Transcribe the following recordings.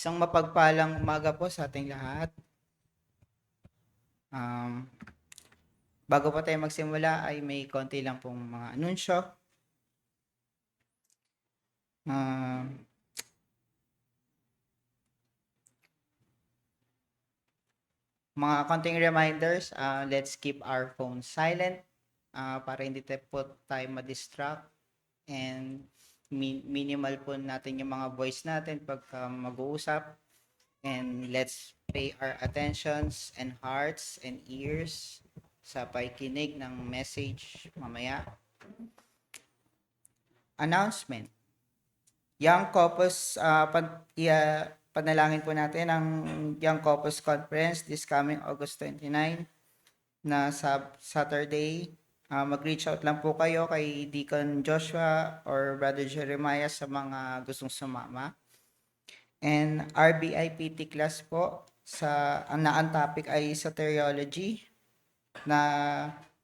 Isang mapagpalang umaga po sa ating lahat. Bago pa tayo magsimula ay may konti lang pong mga anunsyo. Mga konting reminders, let's keep our phone silent para hindi tayo ma-distract and minimal po natin yung mga voice natin pagka mag-uusap. And let's pay our attentions and hearts and ears sa pakikinig ng message mamaya. Announcement. Young Couples, panalangin po natin ang Young Couples Conference this coming August 29 na Saturday. Mag-reach out lang po kayo kay Deacon Joshua or Brother Jeremiah sa mga gustong sumama. And RBIPT class po, ang topic ay soteriology na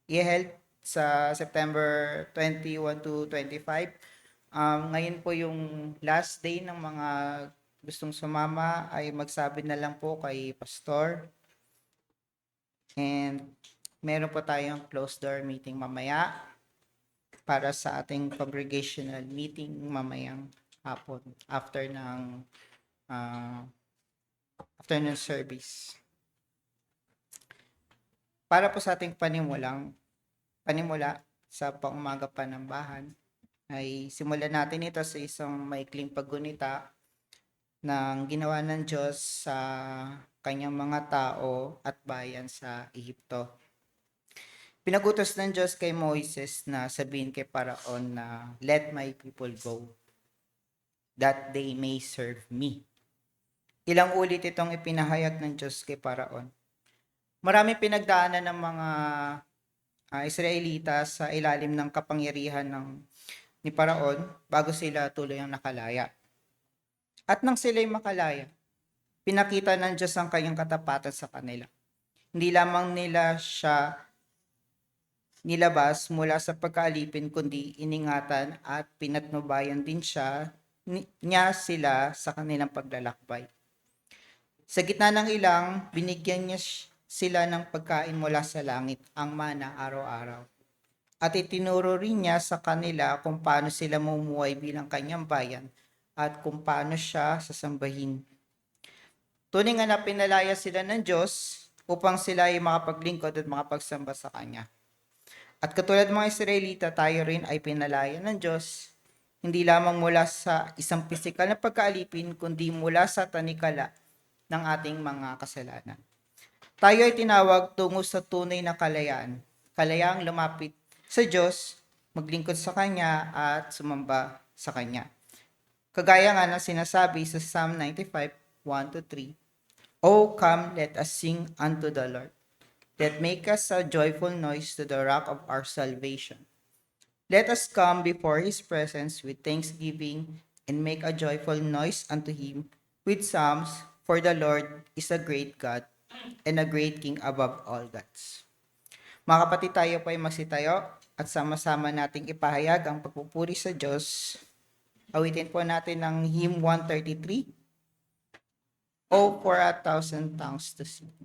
i-held sa September 21 to 25. Ngayon po yung last day ng mga gustong sumama ay magsabi na lang po kay Pastor. And meron po tayong closed door meeting mamaya para sa ating congregational meeting mamayang hapon after ng afternoon service. Para po sa ating panimula sa pangumaga panambahan, ay simulan natin ito sa isang maikling paggunita ng ginawa ng Diyos sa kanyang mga tao at bayan sa Ehipto. Pinagutos ng Diyos kay Moises na sabihin kay Paraon na, "Let my people go, that they may serve me." Ilang ulit itong ipinahayag ng Diyos kay Paraon. Maraming pinagdaanan ng mga Israelita sa ilalim ng kapangyarihan ni Paraon bago sila tuluyang nakalaya. At nang sila'y makalaya, pinakita ng Diyos ang kanyang katapatan sa kanila. Hindi lamang nila siya nilabas mula sa pagkaalipin, kundi iningatan at pinatnubayan din niya sila sa kanilang paglalakbay. Sa gitna ng ilang, binigyan niya sila ng pagkain mula sa langit, ang mana araw-araw. At itinuro rin niya sa kanila kung paano sila mumuhay bilang kanyang bayan at kung paano siya sasambahin. Tunay nga na pinalaya sila ng Diyos upang sila ay makapaglingkod at makapagsamba sa Kanya. At katulad mga Israelita, tayo rin ay pinalaya ng Diyos, hindi lamang mula sa isang pisikal na pagkaalipin, kundi mula sa tanikala ng ating mga kasalanan. Tayo ay tinawag tungo sa tunay na kalayaan, kalayaang lumapit sa Diyos, maglingkod sa Kanya at sumamba sa Kanya. Kagaya nga na sinasabi sa Psalm 95, 1-3, "O come, let us sing unto the Lord. Let make us a joyful noise to the rock of our salvation. Let us come before His presence with thanksgiving and make a joyful noise unto Him with psalms, for the Lord is a great God and a great King above all gods." Mga kapatid, tayo po ay magsitayo at sama-sama nating ipahayag ang pagpupuri sa Diyos. Awitin po natin ng hymn 133, "Oh, for 1,000 tongues to sing."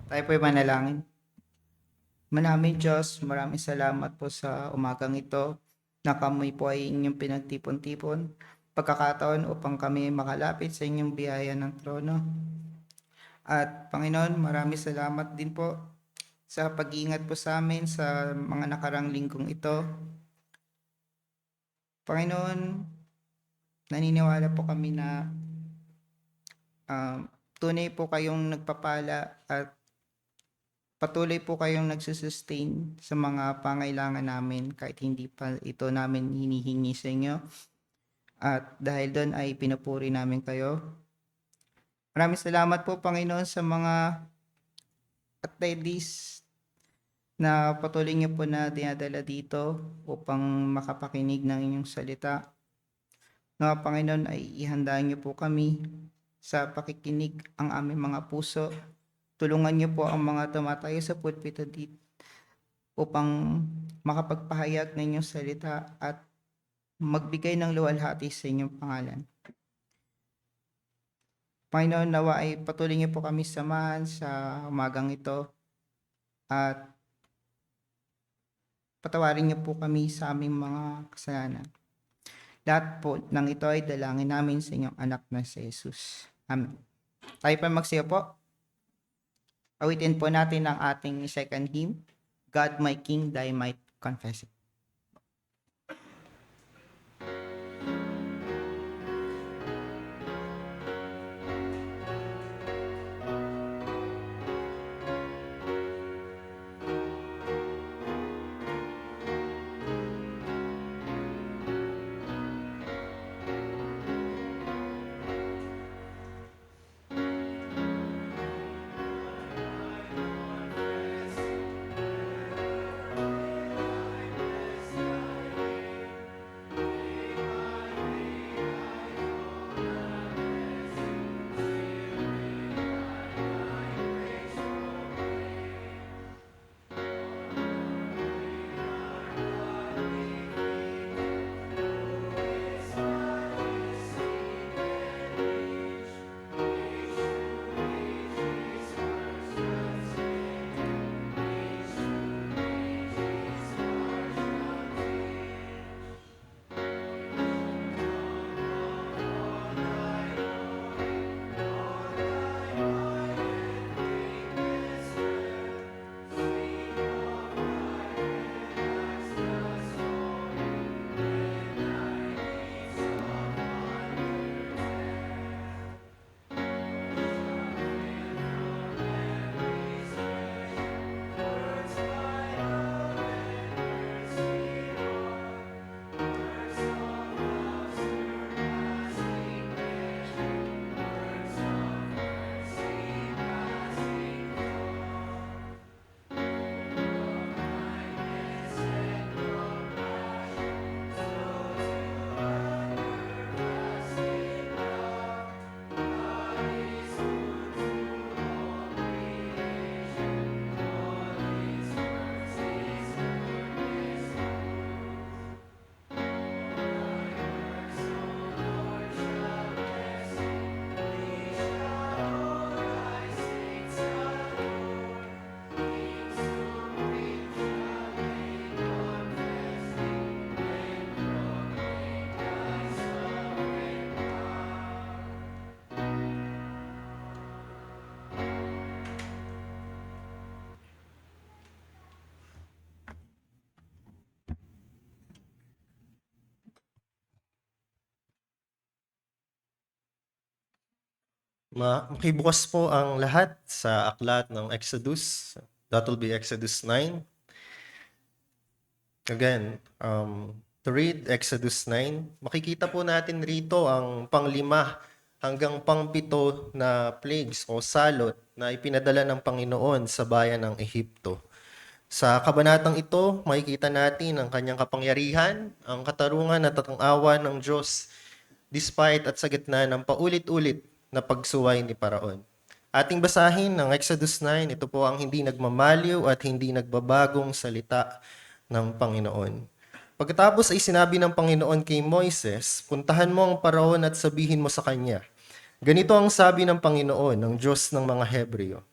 Tayo po'y manalangin. Manaming Diyos, maraming salamat po sa umagang ito na kami po ay inyong pinagtipon-tipon, pagkakataon upang kami makalapit sa inyong biyaya ng trono. At Panginoon, maraming salamat din po sa pag-iingat po sa amin sa mga nakarang linggong ito. Panginoon, naniniwala po kami na tunay po kayong nagpapala at patuloy po kayong nagsusustain sa mga pangailangan namin kahit hindi pa ito namin hinihingi sa inyo. At dahil doon ay pinupuri namin kayo. Maraming salamat po Panginoon sa mga attendees na patuloy niyo po na dinadala dito upang makapakinig ng inyong salita. Na Panginoon ay ihandaan niyo po kami sa pakikinig ang aming mga puso. Tulungan niyo po ang mga tumatayo sa pulpito dito upang makapagpahayag ng inyong salita at magbigay ng luwalhati sa inyong pangalan. Panginoon, nawa ay patuloy niyo po kami samahan sa umagang ito at patawarin niyo po kami sa aming mga kasalanan. Lahat po ng ito ay dalangin namin sa inyong anak na si Jesus. Amen. Tayo pa magsiya po. Awitin po natin ang ating second hymn, God my King, thy might confess it. Makibukas po ang lahat sa aklat ng Exodus. That will be Exodus 9. Again, to read Exodus 9, makikita po natin rito ang panglima hanggang pangpito na plagues o salot na ipinadala ng Panginoon sa bayan ng Ehipto. Sa kabanatang ito, makikita natin ang kanyang kapangyarihan, ang katarungan at ang awa ng Diyos despite at sa gitna ng paulit-ulit na pagsuway ni Paraon. Ating basahin ng Exodus 9, ito po ang hindi nagmamaliw at hindi nagbabagong salita ng Panginoon. Pagkatapos ay sinabi ng Panginoon kay Moises, puntahan mo ang Paraon at sabihin mo sa kanya, ganito ang sabi ng Panginoon, ng Diyos ng mga Hebreo.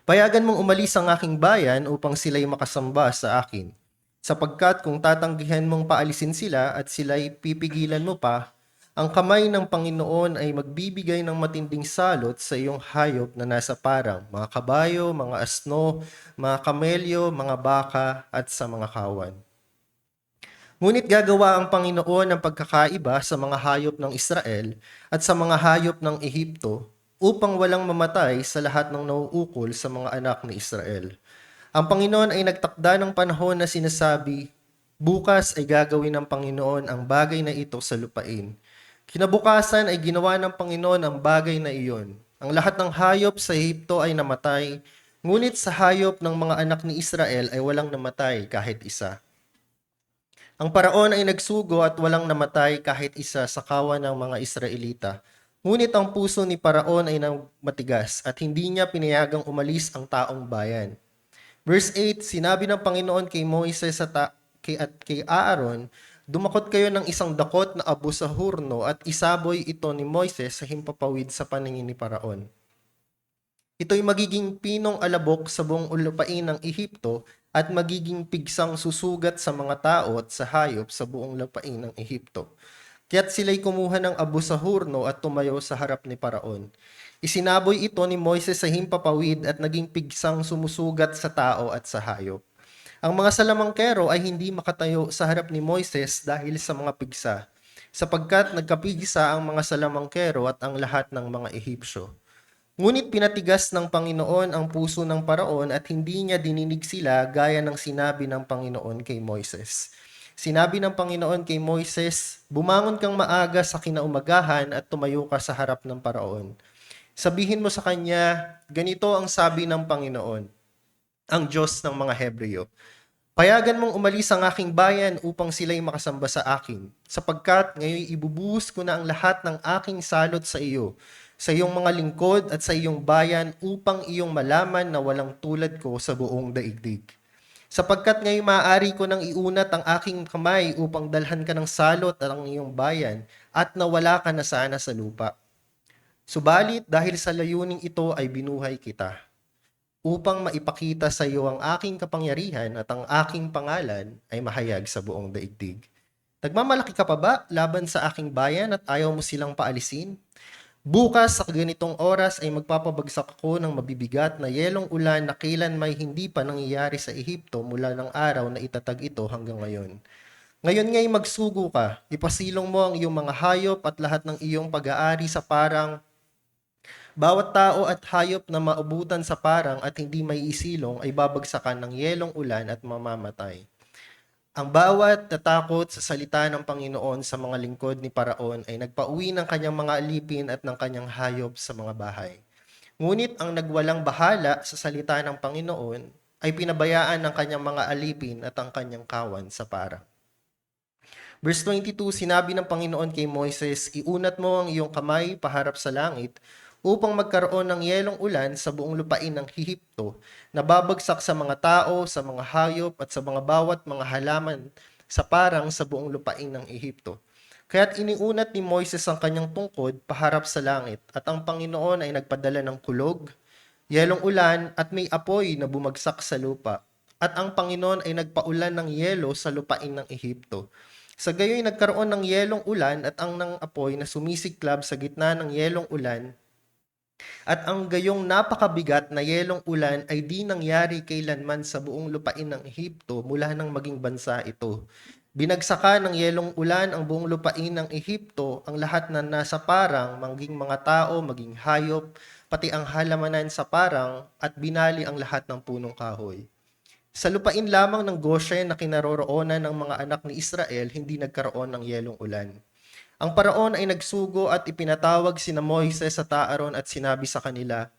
Payagan mong umalis ang aking bayan upang sila'y makasamba sa akin. Sapagkat kung tatanggihan mong paalisin sila at sila'y pipigilan mo pa, ang kamay ng Panginoon ay magbibigay ng matinding salot sa iyong hayop na nasa parang, mga kabayo, mga asno, mga kamelyo, mga baka, at sa mga kawan. Ngunit gagawa ang Panginoon ng pagkakaiba sa mga hayop ng Israel at sa mga hayop ng Ehipto upang walang mamatay sa lahat ng nauukol sa mga anak ni Israel. Ang Panginoon ay nagtakda ng panahon na sinasabi, bukas ay gagawin ng Panginoon ang bagay na ito sa lupain. Kinabukasan ay ginawa ng Panginoon ang bagay na iyon. Ang lahat ng hayop sa Ehipto ay namatay, ngunit sa hayop ng mga anak ni Israel ay walang namatay kahit isa. Ang paraon ay nagsugo at walang namatay kahit isa sa kawan ng mga Israelita. Ngunit ang puso ni Paraon ay matigas at hindi niya pinayagang umalis ang taong bayan. Verse 8, sinabi ng Panginoon kay Moises at kay Aaron, dumakot kayo ng isang dakot na abo sa hurno at isaboy ito ni Moises sa himpapawid sa paningin ni Paraon. Ito'y magiging pinong alabok sa buong lupain ng Ehipto at magiging pigsang susugat sa mga tao at sa hayop sa buong lupain ng Ehipto. Kaya't sila'y kumuha ng abo sa hurno at tumayo sa harap ni Paraon. Isinaboy ito ni Moises sa himpapawid at naging pigsang sumusugat sa tao at sa hayop. Ang mga salamangkero ay hindi makatayo sa harap ni Moises dahil sa mga pigsa, sapagkat nagkapigsa ang mga salamangkero at ang lahat ng mga Ehipsyo. Ngunit pinatigas ng Panginoon ang puso ng Paraon at hindi niya dininig sila gaya ng sinabi ng Panginoon kay Moises. Sinabi ng Panginoon kay Moises, bumangon kang maaga sa kinaumagahan at tumayo ka sa harap ng Paraon. Sabihin mo sa kanya, ganito ang sabi ng Panginoon, ang Diyos ng mga Hebreo. Payagan mong umalis ang aking bayan upang sila'y makasamba sa akin, sapagkat ngayon ibubuhos ko na ang lahat ng aking salot sa iyo, sa iyong mga lingkod at sa iyong bayan upang iyong malaman na walang tulad ko sa buong daigdig. Sapagkat ngayon maaari ko nang iunat ang aking kamay upang dalhan ka ng salot at ang iyong bayan at nawala ka na sana sa lupa. Subalit dahil sa layuning ito ay binuhay kita, upang maipakita sa iyo ang aking kapangyarihan at ang aking pangalan ay mahayag sa buong daigdig. Nagmamalaki ka pa ba laban sa aking bayan at ayaw mo silang paalisin? Bukas sa ganitong oras ay magpapabagsak ako ng mabibigat na yelong ulan na kailan may hindi pa nangyayari sa Ehipto mula ng araw na itatag ito hanggang ngayon. Ngayon nga'y magsugo ka, ipasilong mo ang iyong mga hayop at lahat ng iyong pag-aari sa parang. Bawat tao at hayop na maabutan sa parang at hindi may isilong ay babagsakan ng yelong ulan at mamamatay. Ang bawat natakot sa salita ng Panginoon sa mga lingkod ni Paraon ay nagpauwi ng kanyang mga alipin at ng kanyang hayop sa mga bahay. Ngunit ang nagwalang bahala sa salita ng Panginoon ay pinabayaan ng kanyang mga alipin at ang kanyang kawan sa parang. Verse 22, sinabi ng Panginoon kay Moises, iunat mo ang iyong kamay paharap sa langit upang magkaroon ng yelong ulan sa buong lupain ng Ehipto na babagsak sa mga tao, sa mga hayop at sa mga bawat mga halaman sa parang sa buong lupain ng Ehipto. Kaya't iniunat ni Moises ang kanyang tungkod paharap sa langit at ang Panginoon ay nagpadala ng kulog, yelong ulan at may apoy na bumagsak sa lupa. At ang Panginoon ay nagpaulan ng yelo sa lupain ng Ehipto. Sa gayoy nagkaroon ng yelong ulan at ang ng apoy na sumisiklab sa gitna ng yelong ulan. At ang gayong napakabigat na yelong ulan ay di nangyari kailanman sa buong lupain ng Ehipto mula nang maging bansa ito. Binagsakan ng yelong ulan ang buong lupain ng Ehipto, ang lahat na nasa parang, maging mga tao, maging hayop, pati ang halamanan sa parang, at binali ang lahat ng punong kahoy. Sa lupain lamang ng Goshen na kinaroroonan ng mga anak ni Israel, hindi nagkaroon ng yelong ulan. Ang Paraon ay nagsugo at ipinatawag sina Moises at Aaron at sinabi sa kanila,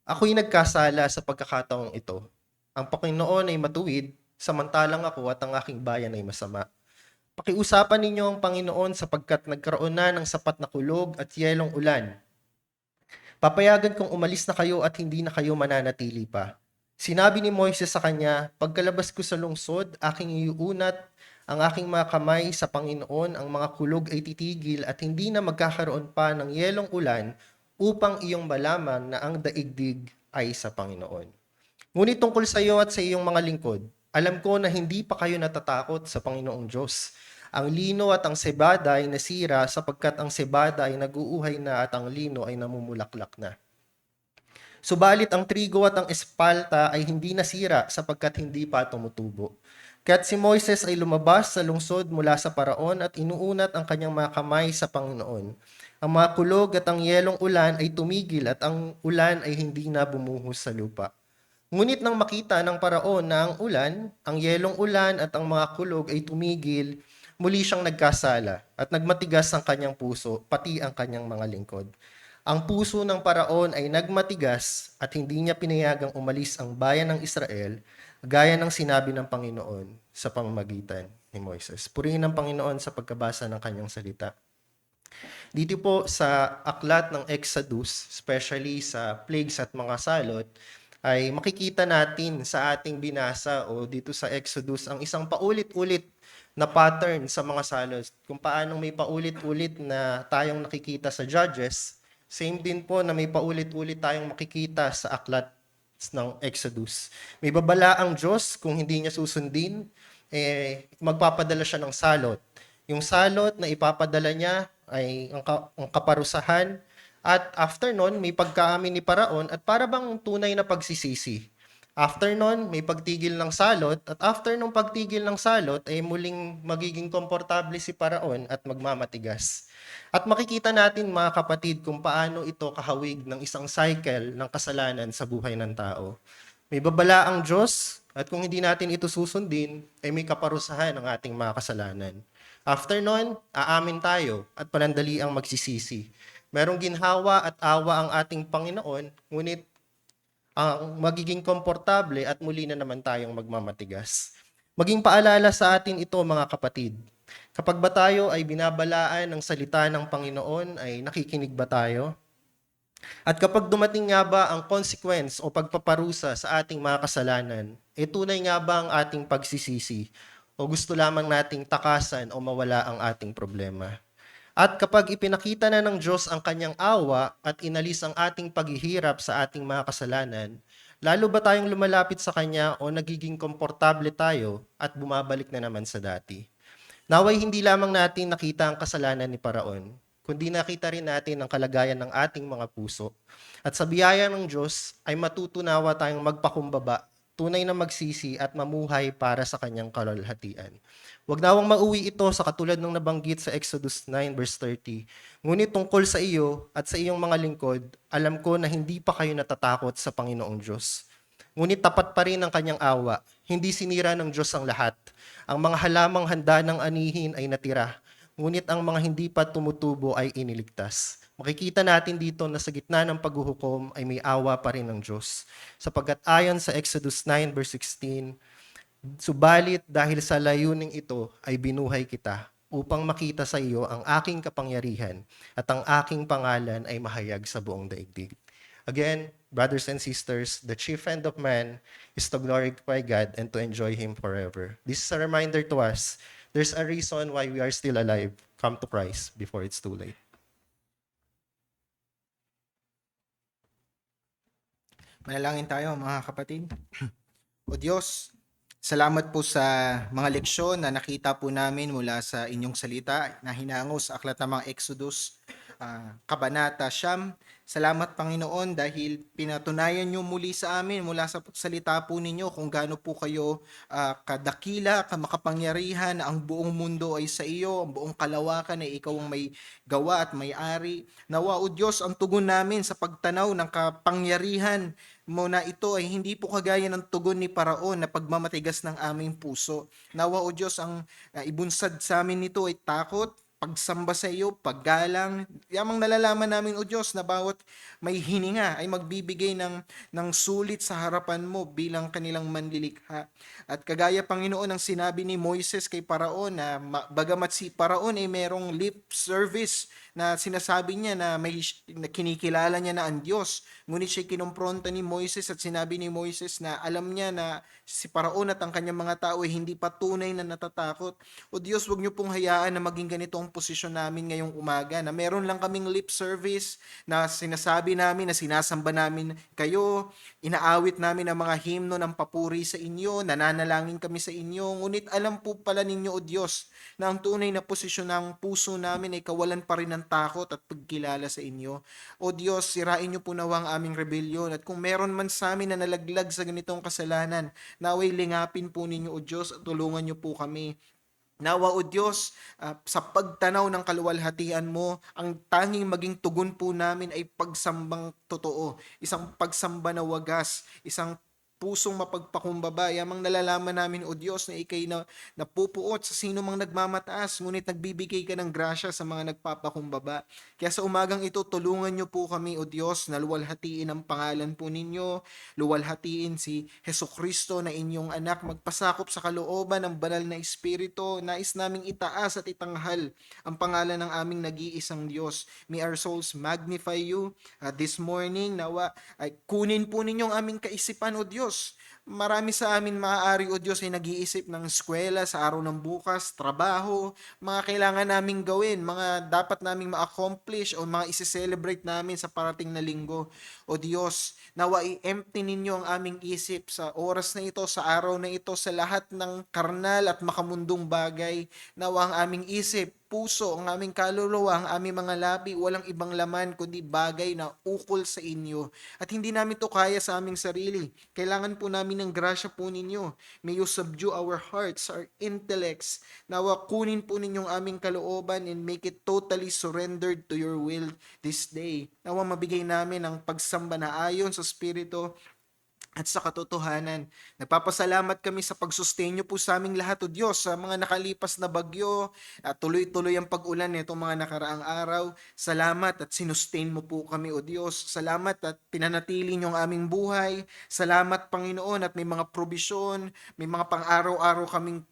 ako'y nagkasala sa pagkakataong ito. Ang Panginoon ay matuwid, samantalang ako at ang aking bayan ay masama. Pakiusapan ninyo ang Panginoon sapagkat nagkaroon na ng sapat na kulog at yelong ulan. Papayagan kong umalis na kayo at hindi na kayo mananatili pa. Sinabi ni Moises sa kanya, pagkalabas ko sa lungsod, aking iuunat ang aking mga kamay sa Panginoon, ang mga kulog ay titigil at hindi na magkakaroon pa ng yelong ulan upang iyong malaman na ang daigdig ay sa Panginoon. Ngunit tungkol sa iyo at sa iyong mga lingkod, alam ko na hindi pa kayo natatakot sa Panginoong Diyos. Ang lino at ang sebada ay nasira sapagkat ang sebada ay naguuhay na at ang lino ay namumulaklak na. Subalit ang trigo at ang espalta ay hindi nasira sapagkat hindi pa tumutubo. Kaya't si Moises ay lumabas sa lungsod mula sa paraon at inuunat ang kanyang mga kamay sa Panginoon. Ang mga kulog at ang yelong ulan ay tumigil at ang ulan ay hindi na bumuhos sa lupa. Ngunit nang makita ng paraon na ang ulan, ang yelong ulan at ang mga kulog ay tumigil, muli siyang nagkasala at nagmatigas ang kanyang puso, pati ang kanyang mga lingkod. Ang puso ng paraon ay nagmatigas at hindi niya pinayagang umalis ang bayan ng Israel, gaya ng sinabi ng Panginoon sa pamamagitan ni Moises. Purihin ang Panginoon sa pagkabasa ng kanyang salita. Dito po sa aklat ng Exodus, especially sa plagues at mga salot, ay makikita natin sa ating binasa o dito sa Exodus ang isang paulit-ulit na pattern sa mga salot. Kung paano may paulit-ulit na tayong nakikita sa Judges, same din po na may paulit-ulit tayong makikita sa aklat ng Exodus. May babala ang Diyos kung hindi niya susundin, magpapadala siya ng salot. Yung salot na ipapadala niya ay ang kaparusahan. At after nun, may pagkaamin ni Paraon at para bang tunay na pagsisisi. After nun, may pagtigil ng salot at after nung pagtigil ng salot, ay muling magiging komportable si Paraon at magmamatigas. At makikita natin mga kapatid kung paano ito kahawig ng isang cycle ng kasalanan sa buhay ng tao. May babala ang Diyos at kung hindi natin ito susundin, ay may kaparusahan ng ating mga kasalanan. After nun, aamin tayo at panandali ang magsisisi. Merong ginhawa at awa ang ating Panginoon, ngunit ang magiging komportable at muli na naman tayong magmamatigas. Maging paalala sa atin ito mga kapatid. Kapag ba tayo ay binabalaan ng salita ng Panginoon, ay nakikinig ba tayo? At kapag dumating nga ba ang consequence o pagpaparusa sa ating mga kasalanan, tunay nga ba ang ating pagsisisi? O gusto lamang nating takasan o mawala ang ating problema? At kapag ipinakita na ng Diyos ang kanyang awa at inalis ang ating paghihirap sa ating mga kasalanan, lalo ba tayong lumalapit sa Kanya o nagiging komportable tayo at bumabalik na naman sa dati? Naway hindi lamang natin nakita ang kasalanan ni Paraon, kundi nakita rin natin ang kalagayan ng ating mga puso. At sa biyaya ng Diyos ay matutunawa tayong magpakumbaba, tunay na magsisi at mamuhay para sa kanyang kalwalhatian. Huwag nawang mauwi ito sa katulad ng nabanggit sa Exodus 9 verse 30. Ngunit tungkol sa iyo at sa iyong mga lingkod, alam ko na hindi pa kayo natatakot sa Panginoong Diyos. Ngunit tapat pa rin ang kanyang awa. Hindi sinira ng Diyos ang lahat. Ang mga halamang handa ng anihin ay natira. Ngunit ang mga hindi pa tumutubo ay iniligtas. Makikita natin dito na sa gitna ng paghuhukom ay may awa pa rin ng Diyos. Sapagkat ayon sa Exodus 9 verse 16, subalit dahil sa layuning ito ay binuhay kita upang makita sa iyo ang aking kapangyarihan at ang aking pangalan ay mahayag sa buong daigdig. Again, brothers and sisters, the chief end of man is to glorify God and to enjoy Him forever. This is a reminder to us, there's a reason why we are still alive. Come to Christ before it's too late. Manalangin tayo mga kapatid. O Diyos, salamat po sa mga leksyon na nakita po namin mula sa inyong salita na hinango sa aklat ng mga Exodus, Kabanata Siyam. Salamat Panginoon dahil pinatunayan niyo muli sa amin mula sa salita po ninyo kung gaano po kayo kadakila, makapangyarihan, ang buong mundo ay sa iyo, ang buong kalawakan ay ikaw ang may gawa at may-ari. Nawa o Diyos, ang tugon namin sa pagtanaw ng kapangyarihan mo na ito ay hindi po kagaya ng tugon ni Paraon na pagmamatigas ng aming puso. Nawa o Diyos, ang ibunsad sa amin nito ay takot, pagsamba sa iyo, paggalang. Yamang nalalaman namin, O Diyos, na bawat may hininga ay magbibigay ng sulit sa harapan mo bilang kanilang manlilikha. At kagaya, Panginoon, ang sinabi ni Moises kay Paraon na bagamat si Paraon ay merong lip service na sinasabi niya na kinikilala niya na ang Diyos, ngunit siya kinumpronta ni Moises at sinabi ni Moises na alam niya na si Paraon at ang kanyang mga tao ay hindi pa tunay na natatakot. O Diyos, huwag niyo pong hayaan na maging ganito ang yung posisyon namin ngayong umaga, na meron lang kaming lip service na sinasabi namin, na sinasamba namin kayo, inaawit namin ang mga himno ng papuri sa inyo, nananalangin kami sa inyo, ngunit alam po pala ninyo, O Diyos, na ang tunay na posisyon ng puso namin ay kawalan pa rin ng takot at pagkilala sa inyo. O Diyos, sirain niyo po nawa ang aming rebelyon, at kung meron man sa amin na nalaglag sa ganitong kasalanan, naway lingapin po ninyo, O Diyos, at tulungan niyo po kami. Nawa, O Diyos, sa pagtanaw ng kaluwalhatian mo, ang tanging maging tugon po namin ay pagsambang totoo, isang pagsamba na wagas, isang pusong mapagpakumbaba. Yamang nalalaman namin, O Diyos, na ikay na napupuot sa sino mang nagmamataas, ngunit nagbibigay ka ng grasya sa mga nagpapakumbaba. Kaya sa umagang ito, tulungan niyo po kami, O Diyos, na luwalhatiin ang pangalan po ninyo, luwalhatiin si Hesukristo na inyong anak, magpasakop sa kalooban ng banal na Espiritu. Nais naming itaas at itanghal ang pangalan ng aming nag-iisang Diyos. May our souls magnify you this morning. Nawa ay kunin po ninyong aming kaisipan, O Diyos. Marami sa amin maaari, O Diyos, ay nag-iisip ng eskwela sa araw ng bukas, trabaho, mga kailangan naming gawin, mga dapat naming ma-accomplish o mga isi-celebrate namin sa parating na linggo. O Diyos, nawa i-empty ninyo ang aming isip sa oras na ito, sa araw na ito, sa lahat ng karnal at makamundong bagay. Nawa ang aming isip, puso, ang aming kaluluwa, ang aming mga labi, walang ibang laman kundi bagay na ukol sa inyo. At hindi namin to kaya sa aming sarili. Kailangan po namin ng grasya po ninyo. May you subdue our hearts, our intellects. Nawa kunin po ninyong aming kalooban and make it totally surrendered to your will this day. Nawa mabigay namin ang pagsamba na ayon sa Espiritu at sa katotohanan. Nagpapasalamat kami sa pagsustain niyo po sa aming lahat, O Diyos, sa mga nakalipas na bagyo, at tuloy-tuloy ang pag-ulan nitong mga nakaraang araw. Salamat at sinustain mo po kami, O Diyos. Salamat at pinanatili niyo ang aming buhay. Salamat, Panginoon, at may mga probisyon, may mga pang-araw-araw kaming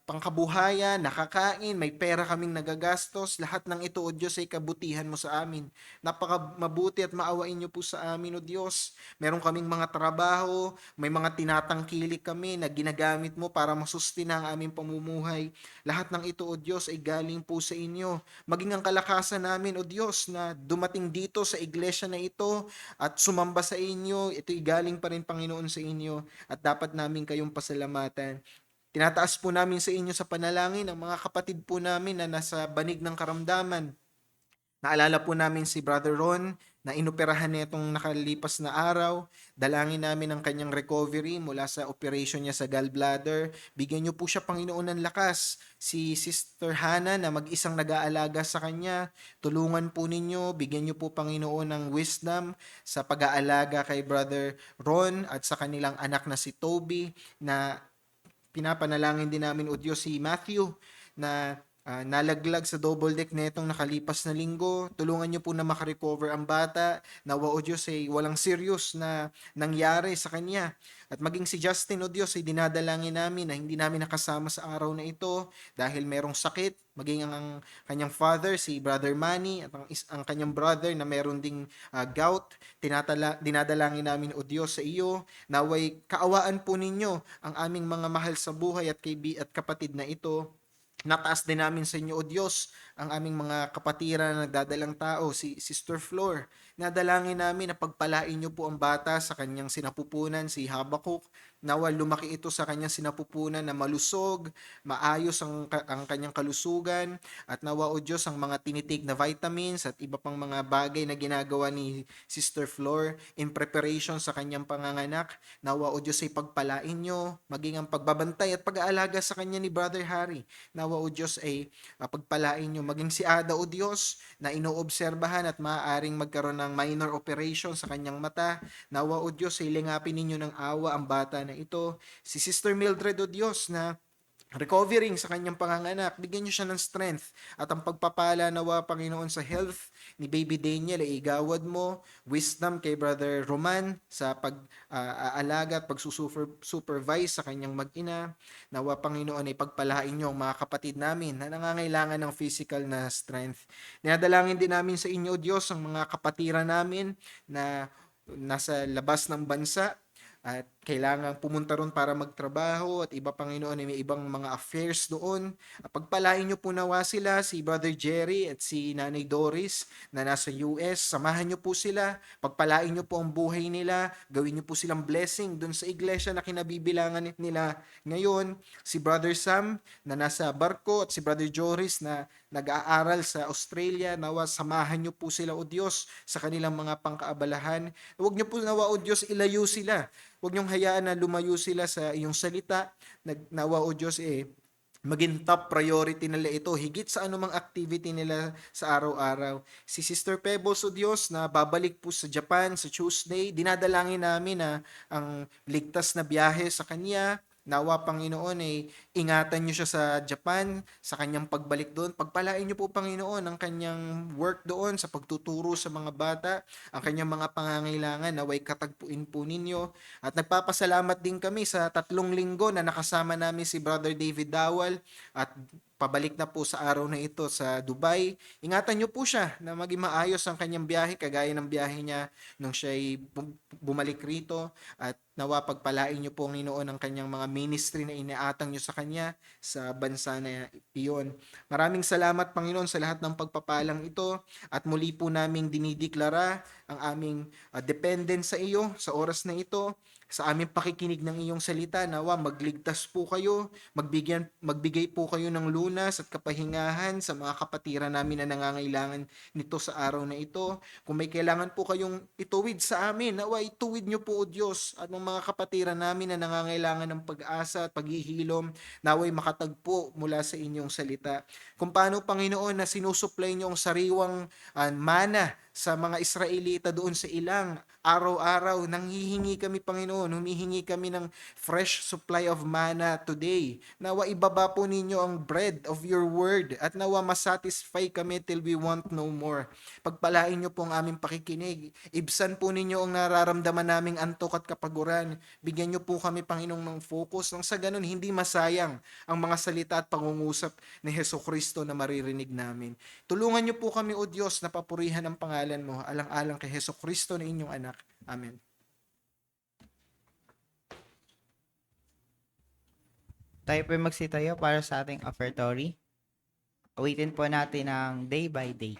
pangkabuhayan, nakakain, may pera kaming nagagastos. Lahat ng ito, O Diyos, ay kabutihan mo sa amin. Napaka mabuti at maawain niyo po sa amin, O Diyos. Meron kaming mga trabaho, may mga tinatangkilik kami na ginagamit mo para masustina ang aming pamumuhay. Lahat ng ito, O Diyos, ay galing po sa inyo. Maging ang kalakasan namin, O Diyos, na dumating dito sa iglesia na ito at sumamba sa inyo, ito'y galing pa rin, Panginoon, sa inyo, at dapat namin kayong pasalamatan. Tinataas po namin sa inyo sa panalangin ang mga kapatid po namin na nasa banig ng karamdaman. Naalala po namin si Brother Ron na inoperahan nitong nakalipas na araw. Dalangin namin ang kanyang recovery mula sa operation niya sa gallbladder. Bigyan niyo po siya, Panginoon, ng lakas. Si Sister Hannah na mag-isang nag-aalaga sa kanya, tulungan po ninyo. Bigyan niyo po, Panginoon, ng wisdom sa pag-aalaga kay Brother Ron at sa kanilang anak na si Toby, na pinapanalangin din namin, O Diyos, si Matthew na nalaglag sa double deck netong nakalipas na linggo. Tulungan niyo po na makarecover ang bata. Nawa, O Diyos, ay walang serious na nangyari sa kanya. At maging si Justin, O Diyos, ay dinadalangin namin na hindi namin nakasama sa araw na ito dahil merong sakit. Maging ang kanyang father, si Brother Manny, at ang kanyang brother na meron ding gout. Dinadalangin namin, O Diyos, sa iyo. Naway kaawaan po ninyo ang aming mga mahal sa buhay at kapatid na ito. Nataas din namin sa inyo, O Diyos, ang aming mga kapatiran na nagdadalang tao, si Sister Flor. Nadalangin namin na pagpalain niyo po ang bata sa kanyang sinapupunan, si Habakkuk. Nawa lumaki ito sa kanyang sinapupunan na malusog, maayos ang kanyang kalusugan. At nawa, O Diyos, ang mga tinitik na vitamins at iba pang mga bagay na ginagawa ni Sister Flor in preparation sa kanyang panganganak. Nawa, O Diyos, ay pagpalain niyo, maging ang pagbabantay at pag-aalaga sa kanya ni Brother Harry. Nawa, O Diyos, ay pagpalain niyo. Maging si Ada, O Diyos, na inoobserbahan at maaaring magkaroon ng minor operation sa kanyang mata. Nawa, O Diyos, ay lingapin ninyo ng awa ang bata na ito. Si Sister Mildred, O Diyos, na recovering sa kanyang panganganak, bigyan niyo siya ng strength at ang pagpapala nawa, Panginoon, sa health ni Baby Daniel ay igawad mo, wisdom kay Brother Roman sa pag-aalaga at pagsusupervise sa kanyang mag-ina. Nawa, Panginoon, ay pagpalain niyo ang mga kapatid namin na nangangailangan ng physical na strength. Dinadalangin din namin sa inyo, Diyos, ang mga kapatiran namin na nasa labas ng bansa at kailangan pumunta ron para magtrabaho at iba, Panginoon, ay may ibang mga affairs doon. Pagpalain niyo po nawa sila, si Brother Jerry at si Nanay Doris na nasa US. Samahan niyo po sila, pagpalain niyo po ang buhay nila, gawin niyo po silang blessing doon sa iglesia na kinabibilangan nila ngayon. Si Brother Sam na nasa barko at si Brother Joris na nag-aaral sa Australia, nawa samahan niyo po sila, o Diyos, sa kanilang mga pangkaabalahan. Huwag niyo po nawa, o Diyos, ilayo sila. Huwag niyong hayaan na lumayo sila sa iyong salita. Nawa, o Diyos, maging top priority nila ito, higit sa anumang activity nila sa araw-araw. Si Sister Pebbles, o Diyos, na babalik po sa Japan sa Tuesday, dinadalangin namin na ang ligtas na biyahe sa kanya. Nawa, Panginoon, ingatan niyo siya sa Japan, sa kanyang pagbalik doon. Pagpalain niyo po, Panginoon, ang kanyang work doon sa pagtuturo sa mga bata, ang kanyang mga pangangailangan, naway katagpuin po ninyo. At nagpapasalamat din kami sa 3 linggo na nakasama namin si Brother David Dawal at pabalik na po sa araw na ito sa Dubai. Ingatan niyo po siya na maging maayos ang kanyang biyahe, kagaya ng biyahe niya nung siya'y bumalik rito. At nawa pagpalain niyo po, Panginoon, ang kanyang mga ministry na inaatang niyo sa kanya sa bansa na iyon. Maraming salamat, Panginoon, sa lahat ng pagpapalang ito. At muli po naming dinideklara ang aming dependence sa iyo sa oras na ito, sa aming pakikinig ng iyong salita. Nawa magligtas po kayo, magbigay po kayo ng lunas at kapahingahan sa mga kapatiran namin na nangangailangan nito sa araw na ito. Kung may kailangan po kayong ituwid sa amin, nawa ituwid niyo po, O Diyos, at ng mga kapatiran namin na nangangailangan ng pag-asa at paghihilom, naway makatagpo mula sa inyong salita. Kung paano, Panginoon, na sinusupply niyo ang sariwang mana sa mga Israelita doon sa ilang araw-araw, nanghihingi kami, Panginoon, humihingi kami ng fresh supply of manna today. Nawa ibaba po ninyo ang bread of your word at nawa masatisfy kami till we want no more. Pagpalain niyo po ang aming pakikinig. Ibsan po ninyo ang nararamdaman naming antok at kapaguran. Bigyan niyo po kami, Panginoon, ng focus nang sa ganun hindi masayang ang mga salita at pangungusap ni Hesukristo na maririnig namin. Tulungan niyo po kami, O Diyos, na papurihan ang pangalan mo, alang-alang kay Hesukristo na inyong anak. Amen. Tayo po magsitayo para sa ating offertory. Awitin po natin ang day by day.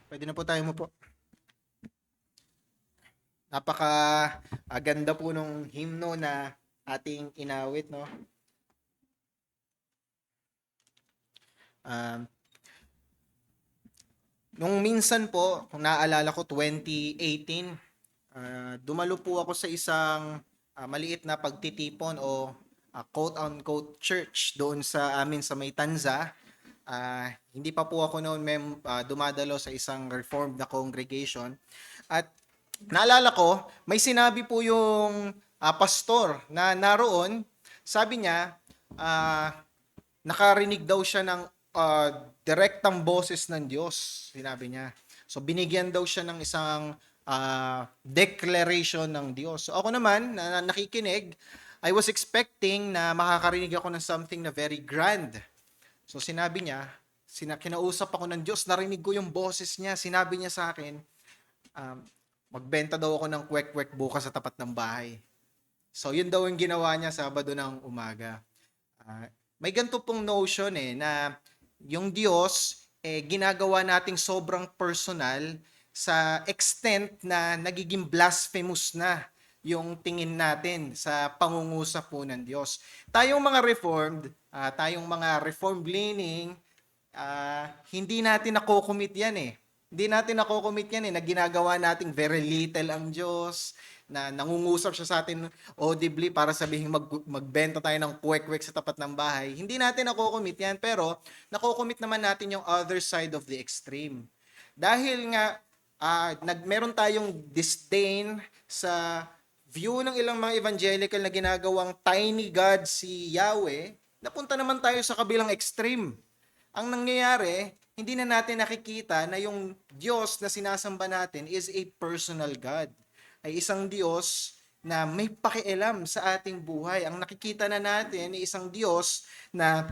Pwede na po tayo mo po. Napaka ganda po nung hymno na ating inawit, no? Um, Nung minsan po, kung naaalala ko, 2018, dumalo po ako sa isang maliit na pagtitipon o quote-unquote church doon sa amin sa may Tanza. Hindi pa po ako noon dumadalo sa isang reformed na congregation. At naalala ko, may sinabi po yung pastor na naroon, sabi niya, nakarinig daw siya ng direktang boses ng Diyos, sinabi niya. So binigyan daw siya ng isang declaration ng Diyos. So ako naman, na nakikinig, I was expecting na makakarinig ako ng something na very grand. So sinabi niya, kinausap ako ng Diyos, narinig ko yung boses niya, sinabi niya sa akin, magbenta daw ako ng kwek-kwek bukas sa tapat ng bahay. So yun daw yung ginawa niya Sabado ng umaga. May ganito pong notion na yung Diyos ginagawa nating sobrang personal sa extent na nagiging blasphemous na yung tingin natin sa pangungusap po ng Diyos. Tayong mga reformed, tayong mga reformed leaning, hindi natin nakocommit yan Hindi natin nakocommit yan na ginagawa nating very little ang Diyos, na nangungusap siya sa atin audibly para sabihin magbenta tayo ng kwek-kwek sa tapat ng bahay. Hindi natin nakocommit yan, pero nakocommit naman natin yung other side of the extreme. Dahil nga, meron tayong disdain sa view ng ilang mga evangelical na ginagawang tiny God si Yahweh, napunta naman tayo sa kabilang extreme. Ang nangyayari, hindi na natin nakikita na yung Diyos na sinasamba natin is a personal God. Ay isang Diyos na may pakialam sa ating buhay. Ang nakikita na natin ay isang Diyos na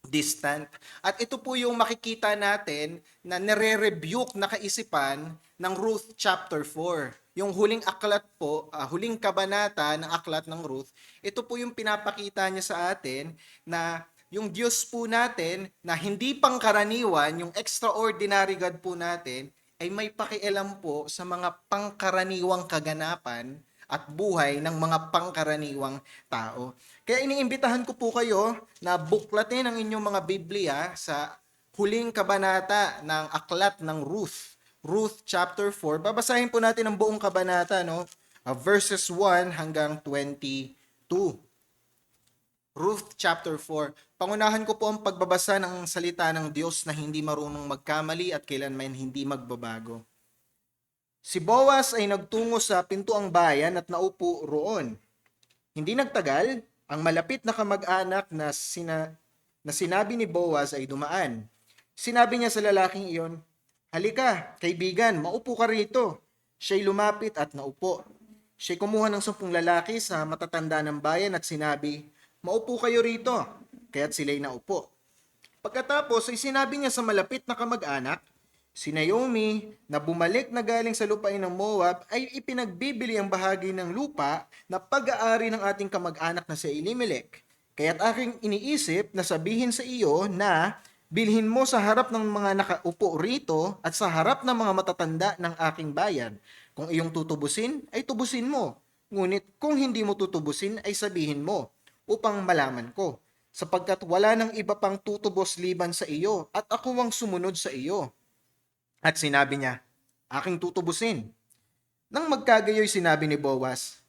distant. At ito po yung makikita natin na nire-rebuke na kaisipan ng Ruth chapter 4. Yung huling aklat po, huling kabanata ng aklat ng Ruth, ito po yung pinapakita niya sa atin na yung Diyos po natin na hindi pangkaraniwan, yung extraordinary God po natin, ay may pakialam po sa mga pangkaraniwang kaganapan at buhay ng mga pangkaraniwang tao. Kaya iniimbitahan ko po kayo na buklatin ang inyong mga Biblia sa huling kabanata ng aklat ng Ruth. Ruth chapter 4. Babasahin po natin ang buong kabanata, verses 1 hanggang 22. Ruth chapter 4. Pangunahan ko po ang pagbabasa ng salita ng Diyos na hindi marunong magkamali at kailanman hindi magbabago. Si Boaz ay nagtungo sa pintuang bayan at naupo roon. Hindi nagtagal, ang malapit na kamag-anak na sinabi ni Boaz ay dumaan. Sinabi niya sa lalaking iyon, "Halika, kaibigan, maupo ka rito." Siya'y lumapit at naupo. Siya'y kumuha ng 10 lalaki sa matatanda ng bayan at sinabi, "Maupo kayo rito." Kaya't sila'y naupo. Pagkatapos ay sinabi niya sa malapit na kamag-anak, si Naomi na bumalik na galing sa lupain ng Moab ay ipinagbibili ang bahagi ng lupa na pag-aari ng ating kamag-anak na si Elimelech. Kaya't aking iniisip na sabihin sa iyo na bilhin mo sa harap ng mga nakaupo rito at sa harap ng mga matatanda ng aking bayan. Kung iyong tutubusin, ay tubusin mo. Ngunit kung hindi mo tutubusin, ay sabihin mo, upang malaman ko. Sapagkat wala nang iba pang tutubos liban sa iyo, at ako ang sumunod sa iyo. At sinabi niya, aking tutubusin. Nang magkagayoy sinabi ni Boaz,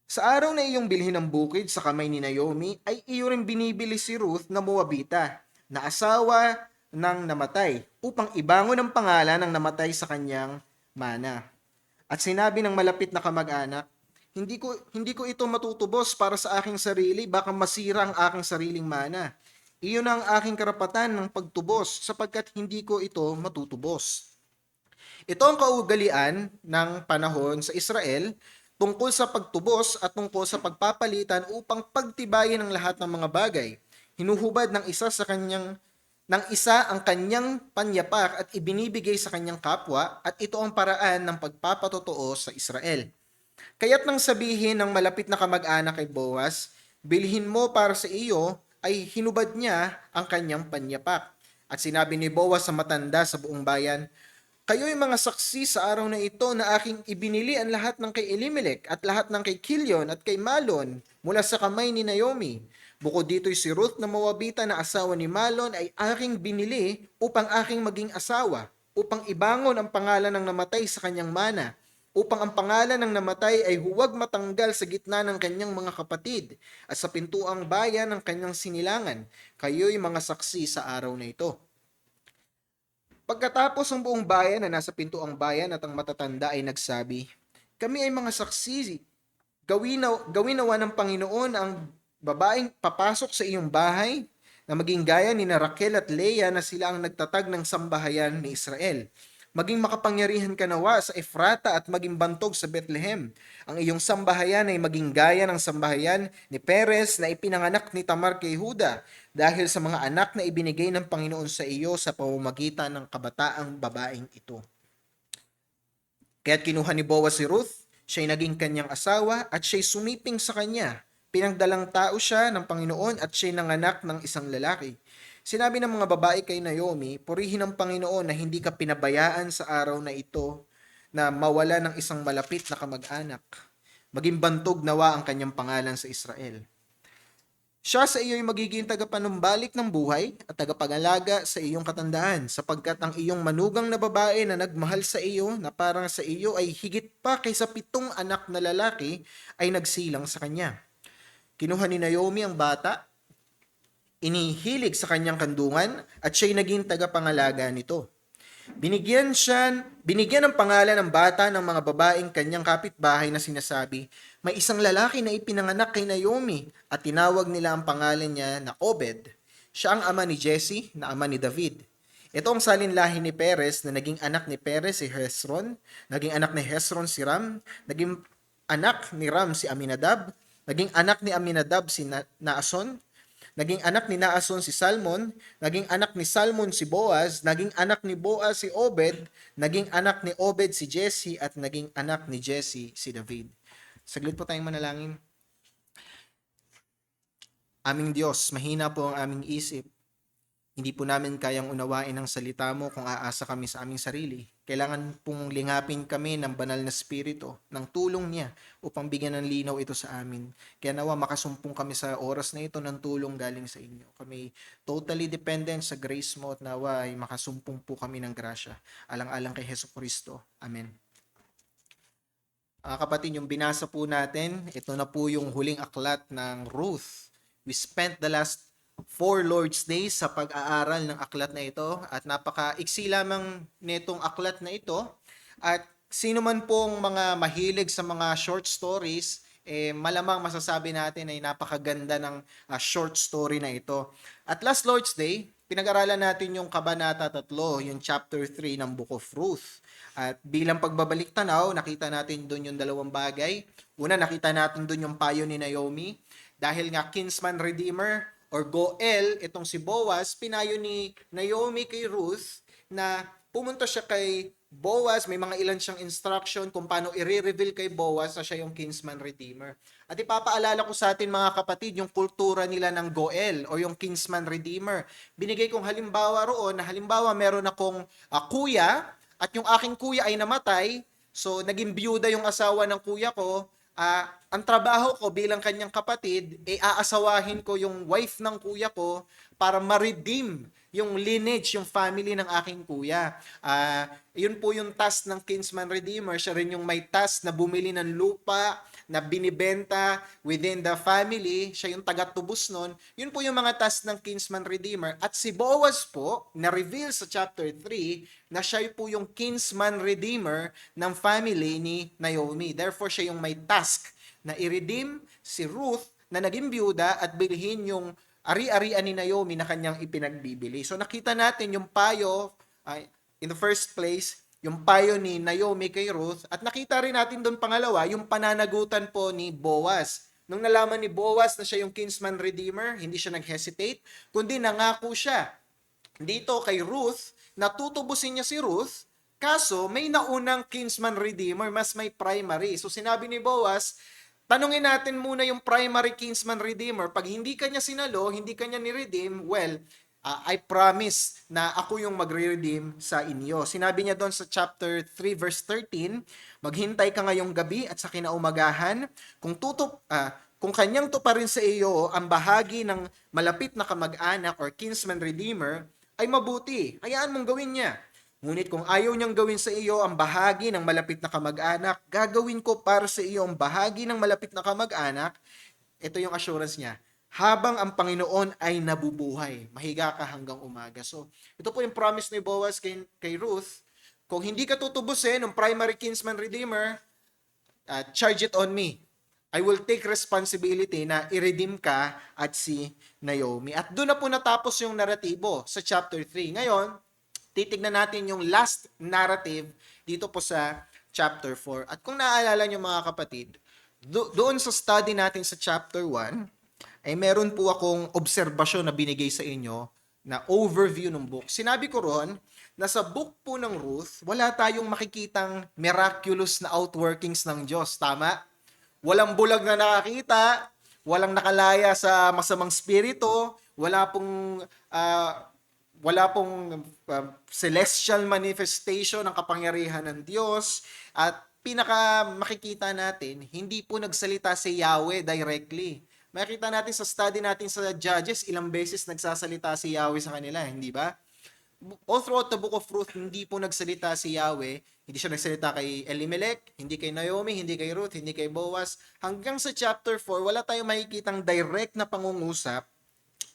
sa araw na iyong bilhin ng bukid sa kamay ni Naomi, ay iyo rin binibili si Ruth na Moabita, na asawa ng namatay, upang ibangon ang pangalan ng namatay sa kanyang mana. At sinabi ng malapit na kamag-anak, hindi ko ito matutubos para sa aking sarili, baka masira ang aking sariling mana. Iyon ang aking karapatan ng pagtubos, sapagkat hindi ko ito matutubos. Ito ang kaugalian ng panahon sa Israel tungkol sa pagtubos at tungkol sa pagpapalitan upang pagtibayin ang lahat ng mga bagay. Hinuhubad ng isa ang kanyang panyapak at ibinibigay sa kanyang kapwa, at ito ang paraan ng pagpapatotoo sa Israel. Kaya't nang sabihin ng malapit na kamag-anak kay Boaz, bilhin mo para sa iyo, ay hinubad niya ang kanyang panyapak. At sinabi ni Boaz sa matanda sa buong bayan, Kayo'y mga saksi sa araw na ito na aking ibinili ang lahat ng kay Elimelech at lahat ng kay Kilyon at kay Malon mula sa kamay ni Naomi. Bukod dito'y si Ruth na Moabita na asawa ni Malon ay aking binili upang aking maging asawa, upang ibangon ang pangalan ng namatay sa kanyang mana, upang ang pangalan ng namatay ay huwag matanggal sa gitna ng kanyang mga kapatid at sa pintuang bayan ng kanyang sinilangan. Kayo'y mga saksi sa araw na ito. Pagkatapos ang buong bayan na nasa pintuang bayan at ang matatanda ay nagsabi, kami ay mga saksi, gawin nawa ng Panginoon ang babaeng papasok sa iyong bahay na maging gaya ni na Raquel at Leah na sila ang nagtatag ng sambahayan ni Israel. Maging makapangyarihan ka nawa sa Efrata at maging bantog sa Bethlehem. Ang iyong sambahayan ay maging gaya ng sambahayan ni Perez na ipinanganak ni Tamar kay Huda dahil sa mga anak na ibinigay ng Panginoon sa iyo sa pamamagitan ng kabataang babaeng ito. Kaya't kinuha ni Boaz si Ruth, siya'y naging kanyang asawa at siya'y sumiping sa kanya. Pinagdalang tao siya ng Panginoon at siya'y nanganak ng isang lalaki. Sinabi ng mga babae kay Naomi, purihin ng Panginoon na hindi ka pinabayaan sa araw na ito na mawala ng isang malapit na kamag-anak. Maging bantog nawa ang kanyang pangalan sa Israel. Siya sa iyo ay magiging tagapanumbalik ng buhay at tagapag-alaga sa iyong katandaan, sapagkat ang iyong manugang na babae na nagmahal sa iyo na parang sa iyo ay higit pa kaysa 7 anak na lalaki ay nagsilang sa kanya. Kinuha ni Naomi ang bata, inihilig sa kanyang kandungan at siya'y naging tagapangalaga nito. Binigyan ng pangalan ng bata ng mga babaeng kanyang kapitbahay na sinasabi, may isang lalaki na ipinanganak kay Naomi at tinawag nila ang pangalan niya na Obed. Siya ang ama ni Jesse na ama ni David. Ito ang salinlahi ni Perez na naging anak ni Perez si Hezron, naging anak ni Hezron si Ram, naging anak ni Ram si Aminadab, naging anak ni Aminadab si Naason, naging anak ni Naason si Salmon, naging anak ni Salmon si Boaz, naging anak ni Boaz si Obed, naging anak ni Obed si Jesse, at naging anak ni Jesse si David. Saglit po tayong manalangin. Aming Diyos, mahina po ang aming isip. Hindi po namin kayang unawain ang salita mo kung aasa kami sa aming sarili. Kailangan pong lingapin kami ng banal na spirito, ng tulong niya upang bigyan ng linaw ito sa amin. Kaya nawa makasumpong kami sa oras na ito ng tulong galing sa inyo. Kami totally dependent sa grace mo at nawa ay makasumpong po kami ng grasya. Alang-alang kay Hesus Kristo. Amen. Kapatid, yung binasa po natin, ito na po yung huling aklat ng Ruth. We spent the last 4 Lord's Days sa pag-aaral ng aklat na ito at napaka-iksi lamang nitong aklat na ito at sino man pong mga mahilig sa mga short stories, malamang masasabi natin ay napakaganda ng short story na ito. At last Lord's Day, pinag-aralan natin yung Kabanata 3, yung chapter 3 ng Book of Ruth. At bilang pagbabalik tanaw, nakita natin doon yung dalawang bagay. Una, nakita natin doon yung payo ni Naomi. Dahil nga kinsman redeemer or Goel, itong si Boaz, pinayo ni Naomi kay Ruth na pumunta siya kay Boaz, may mga ilan siyang instruction kung paano i-reveal kay Boaz na siya yung kinsman redeemer. At ipapaalala ko sa atin mga kapatid, yung kultura nila ng Goel o yung kinsman redeemer. Binigay kong halimbawa roon na halimbawa meron akong kuya at yung aking kuya ay namatay, so naging biyuda yung asawa ng kuya ko. Ang trabaho ko bilang kanyang kapatid, aasawahin ko yung wife ng kuya ko para ma-redeem yung lineage, yung family ng aking kuya. Yun po yung task ng kinsman redeemer. Siya rin yung may task na bumili ng lupa, na binibenta within the family. Siya yung taga-tubos nun. Yun po yung mga task ng kinsman redeemer. At si Boaz po, na-reveal sa chapter 3, na siya po yung kinsman redeemer ng family ni Naomi. Therefore, siya yung may task na i-redeem si Ruth na naging byuda at bilhin yung ari-arian ni Naomi na kanyang ipinagbibili. So nakita natin yung payo, in the first place, yung payo ni Naomi kay Ruth, at nakita rin natin doon pangalawa, yung pananagutan po ni Boaz. Nung nalaman ni Boaz na siya yung kinsman redeemer, hindi siya nag-hesitate, kundi nangako siya dito kay Ruth na tutubusin niya si Ruth, kaso may naunang kinsman redeemer, mas may primary. So sinabi ni Boaz, tanungin natin muna yung primary kinsman redeemer. Pag hindi kanya sinalo, hindi kanya ni-redeem, well, I promise na ako yung magre-redeem sa inyo. Sinabi niya doon sa chapter 3 verse 13, maghintay ka ngayong gabi at sa kinaumagahan, kung kanyang tuparin sa iyo ang bahagi ng malapit na kamag-anak or kinsman redeemer, ay mabuti. Hayaan mong gawin niya. Ngunit kung ayaw niyang gawin sa iyo ang bahagi ng malapit na kamag-anak, gagawin ko para sa iyo ang bahagi ng malapit na kamag-anak. Ito yung assurance niya. Habang ang Panginoon ay nabubuhay, mahiga ka hanggang umaga. So, ito po yung promise ni Boaz kay Ruth. Kung hindi ka tutubusin ng primary kinsman redeemer, charge it on me. I will take responsibility na i-redeem ka at si Naomi. At doon na po natapos yung naratibo sa chapter 3. Ngayon, titignan natin yung last narrative dito po sa chapter 4. At kung naaalala nyo mga kapatid, doon sa study natin sa chapter 1, ay meron po akong obserbasyon na binigay sa inyo na overview ng book. Sinabi ko ron na sa book po ng Ruth, wala tayong makikitang miraculous na outworkings ng Diyos. Tama? Walang bulag na nakakita, walang nakalaya sa masamang spirito, wala pong celestial manifestation ng kapangyarihan ng Diyos, at pinaka makikita natin, hindi po nagsalita si Yahweh directly. Makikita natin sa study natin sa Judges, ilang beses nagsasalita si Yahweh sa kanila, hindi ba? All throughout the book of Ruth, hindi po nagsalita si Yahweh. Hindi siya nagsalita kay Elimelech, hindi kay Naomi, hindi kay Ruth, hindi kay Boaz. Hanggang sa chapter 4, wala tayong makikitang direct na pangungusap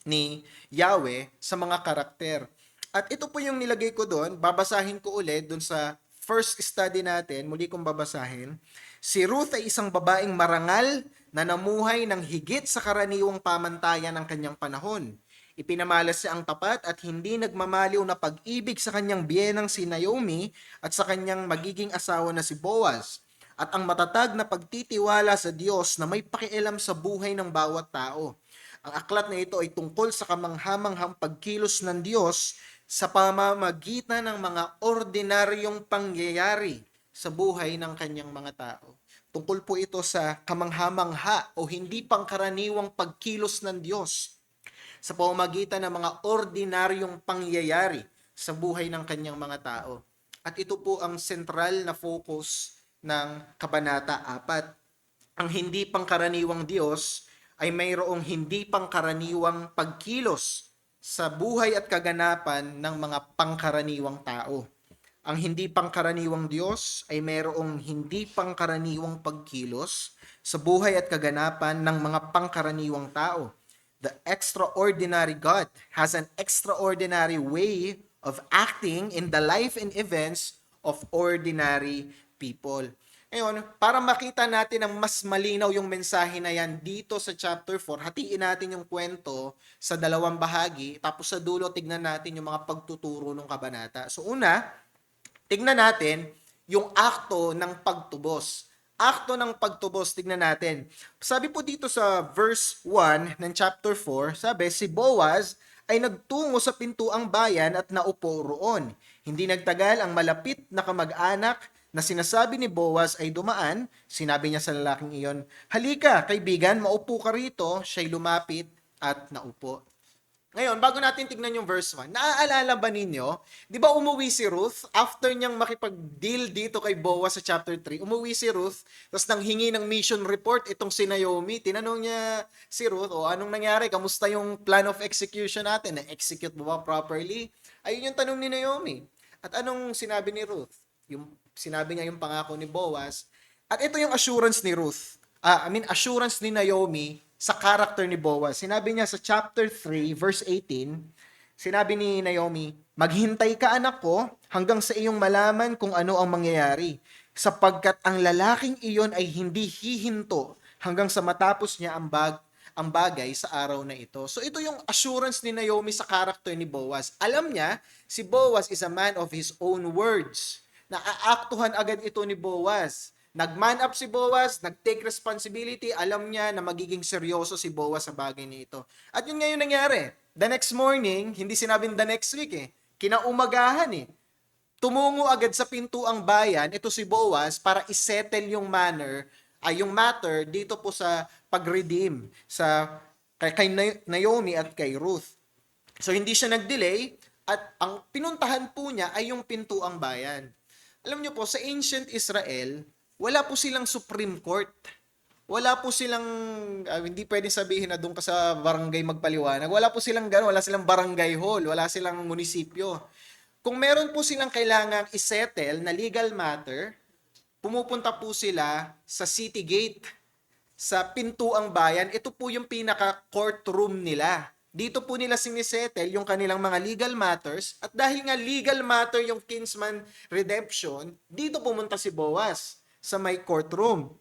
ni Yahweh sa mga karakter. At ito po yung nilagay ko doon, babasahin ko ulit doon sa first study natin, muli kong babasahin. Si Ruth ay isang babaeng marangal na namuhay ng higit sa karaniwang pamantayan ng kanyang panahon. Ipinamalas niya ang tapat at hindi nagmamaliw na pag-ibig sa kanyang biyenang si Naomi at sa kanyang magiging asawa na si Boaz. At ang matatag na pagtitiwala sa Diyos na may pakialam sa buhay ng bawat tao. Ang aklat na ito ay tungkol sa kamanghamanghang pagkilos ng Diyos sa pamamagitan ng mga ordinaryong pangyayari sa buhay ng kanyang mga tao. Tungkol po ito sa kamangha-mangha o hindi pangkaraniwang pagkilos ng Diyos sa pamamagitan ng mga ordinaryong pangyayari sa buhay ng kanyang mga tao. At ito po ang sentral na focus ng Kabanata 4. Ang hindi pangkaraniwang Diyos ay mayroong hindi pangkaraniwang pagkilos sa buhay at kaganapan ng mga pangkaraniwang tao. Ang hindi pangkaraniwang Diyos ay mayroong hindi pangkaraniwang pagkilos sa buhay at kaganapan ng mga pangkaraniwang tao. The extraordinary God has an extraordinary way of acting in the life and events of ordinary people. Ngayon, para makita natin ang mas malinaw yung mensahe na yan dito sa chapter 4, hatiin natin yung kwento sa dalawang bahagi, tapos sa dulo tignan natin yung mga pagtuturo ng kabanata. So una, tignan natin yung akto ng pagtubos. Akto ng pagtubos, tignan natin. Sabi po dito sa verse 1 ng chapter 4, sabi, si Boaz ay nagtungo sa pintuang bayan at naupo roon. Hindi nagtagal, ang malapit na kamag-anak na sinasabi ni Boaz ay dumaan. Sinabi niya sa lalaking iyon, halika kaibigan, maupo ka rito. Siya'y lumapit at naupo. Ngayon, bago natin tignan yung verse 1, naaalala ba ninyo, di ba umuwi si Ruth, after niyang makipag-deal dito kay Boaz sa chapter 3, umuwi si Ruth, tapos nang hingi ng mission report itong si Naomi, tinanong niya si Ruth, anong nangyari, kamusta yung plan of execution natin, na-execute mo ba properly? Ayun yung tanong ni Naomi. At anong sinabi ni Ruth? Sinabi niya yung pangako ni Boaz, at ito yung assurance ni Ruth, assurance ni Naomi, sa character ni Boaz. Sinabi niya sa chapter 3, verse 18, sinabi ni Naomi, maghintay ka anak ko hanggang sa iyong malaman kung ano ang mangyayari, sapagkat ang lalaking iyon ay hindi hihinto hanggang sa matapos niya ang bagay sa araw na ito. So ito yung assurance ni Naomi sa character ni Boaz. Alam niya, si Boaz is a man of his own words. Naaaktuhan agad ito ni Boaz. Nag-man up si Boaz, nag-take responsibility, alam niya na magiging seryoso si Boaz sa bagay nito. At yun ngayon nangyari. The next morning, hindi sinabing the next week kinaumagahan tumungo agad sa pintuang bayan, ito si Boaz, para isettle yung matter dito po sa pag-redeem kay Naomi at kay Ruth. So hindi siya nag-delay at ang pinuntahan po niya ay yung pintuang bayan. Alam niyo po, sa ancient Israel, wala po silang Supreme Court. Wala po silang, hindi pwedeng sabihin na doon ka sa barangay magpaliwanag. Wala po silang gano'n, wala silang barangay hall, wala silang munisipyo. Kung meron po silang kailangang isettle na legal matter, pumupunta po sila sa city gate, sa pintuang bayan. Ito po yung pinaka-courtroom nila. Dito po nila sinisettle yung kanilang mga legal matters at dahil nga legal matter yung kinsman redemption, dito pumunta si Boaz sa may courtroom.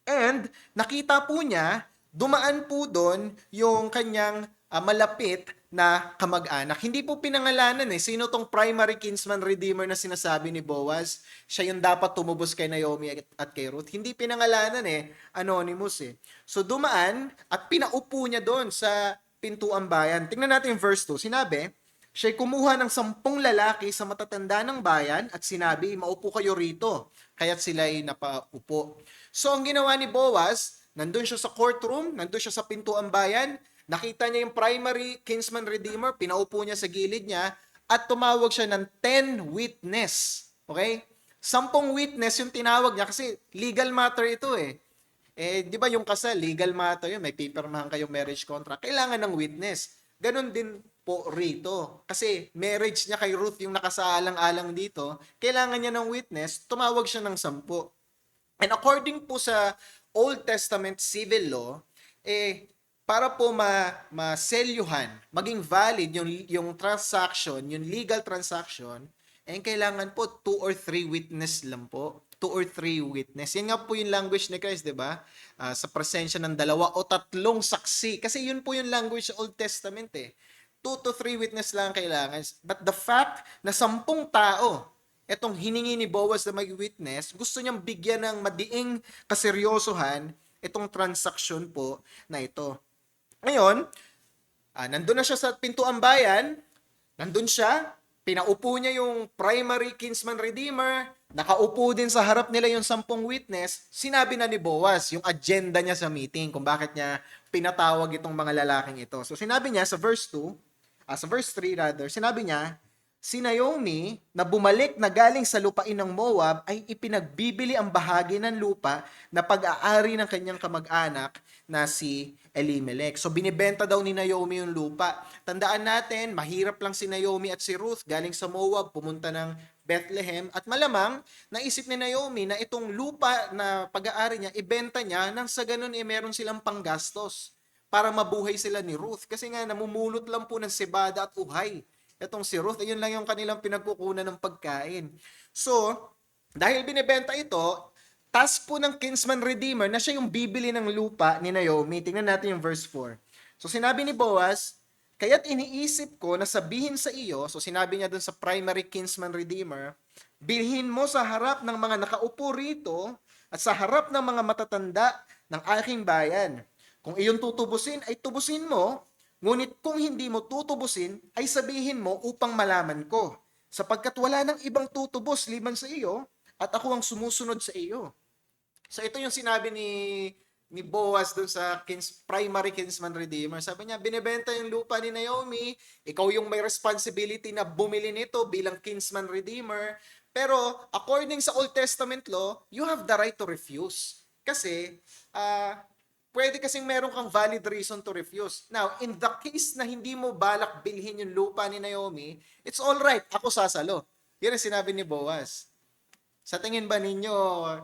And nakita po niya, dumaan po doon yung kanyang malapit na kamag-anak. Hindi po pinangalanan sino tong primary kinsman redeemer na sinasabi ni Boaz. Siya yung dapat tumubos kay Naomi at kay Ruth. Hindi pinangalanan anonymous So dumaan at pinaupo niya doon sa pintuang bayan. Tingnan natin yung verse 2. Sinabi, siya'y kumuha ng 10 lalaki sa matatanda ng bayan at sinabi, maupo kayo rito. Kaya't sila'y napaupo. So ang ginawa ni Boaz, nandun siya sa courtroom, nandun siya sa pintuang bayan, nakita niya yung primary kinsman redeemer, pinaupo niya sa gilid niya, at tumawag siya ng 10 witness. Okay? 10 witness yung tinawag niya kasi legal matter ito di ba yung kasal, legal matter yun, may pipirmahan kayong marriage contract, kailangan ng witness. Ganon din po rito. Kasi marriage niya kay Ruth yung nakasaalang-alang dito, kailangan niya ng witness, tumawag siya ng 10. And according po sa Old Testament civil law, para po maselyuhan, maging valid yung transaction, yung legal transaction, kailangan po 2 or 3 witness lang po. 2 or 3 witness. Yan nga po yung language ni Christ, di ba? Sa presensya ng 2 o 3 saksi. Kasi yun po yung language sa Old Testament 2 to 3 witness lang kailangan. But the fact na 10 tao, etong hiningi ni Boaz na mag-witness, gusto niyang bigyan ng madiing kaseryosohan itong transaction po na ito. Ngayon, nandun na siya sa pintuang bayan, nandun siya, pinaupo niya yung primary kinsman redeemer, nakaupo din sa harap nila yung 10 witness, sinabi na ni Boaz yung agenda niya sa meeting kung bakit niya pinatawag itong mga lalaking ito. So sinabi niya sa verse 3 rather, sinabi niya, si Naomi na bumalik na galing sa lupain ng Moab ay ipinagbibili ang bahagi ng lupa na pag-aari ng kanyang kamag-anak na si Elimelech. So binibenta daw ni Naomi yung lupa. Tandaan natin, mahirap lang si Naomi at si Ruth galing sa Moab, pumunta ng Bethlehem at malamang naisip ni Naomi na itong lupa na pag-aari niya, ibenta niya nang sa ganun meron silang panggastos para mabuhay sila ni Ruth. Kasi nga namumulot lang po ng sebada at uhay itong si Ruth, ayun lang yung kanilang pinagkukunan ng pagkain. So, dahil binibenta ito, task po ng kinsman redeemer na siya yung bibili ng lupa ni Naomi. Tingnan natin yung verse 4. So, sinabi ni Boaz, kaya't iniisip ko na sabihin sa iyo, so sinabi niya dun sa primary kinsman redeemer, bilhin mo sa harap ng mga nakaupo rito at sa harap ng mga matatanda ng aking bayan. Kung iyon tutubusin, ay tubusin mo. Ngunit kung hindi mo tutubusin, ay sabihin mo upang malaman ko. Sapagkat wala nang ibang tutubos liban sa iyo, at ako ang sumusunod sa iyo. So ito yung sinabi ni Boaz dun sa primary kinsman redeemer. Sabi niya, binibenta yung lupa ni Naomi, ikaw yung may responsibility na bumili nito bilang kinsman redeemer. Pero according sa Old Testament law, you have the right to refuse. Kasi, pwede kasing meron kang valid reason to refuse. Now, in the case na hindi mo balak bilhin yung lupa ni Naomi, it's all right, ako sasalo. Yan ang sinabi ni Boaz. Sa tingin ba ninyo,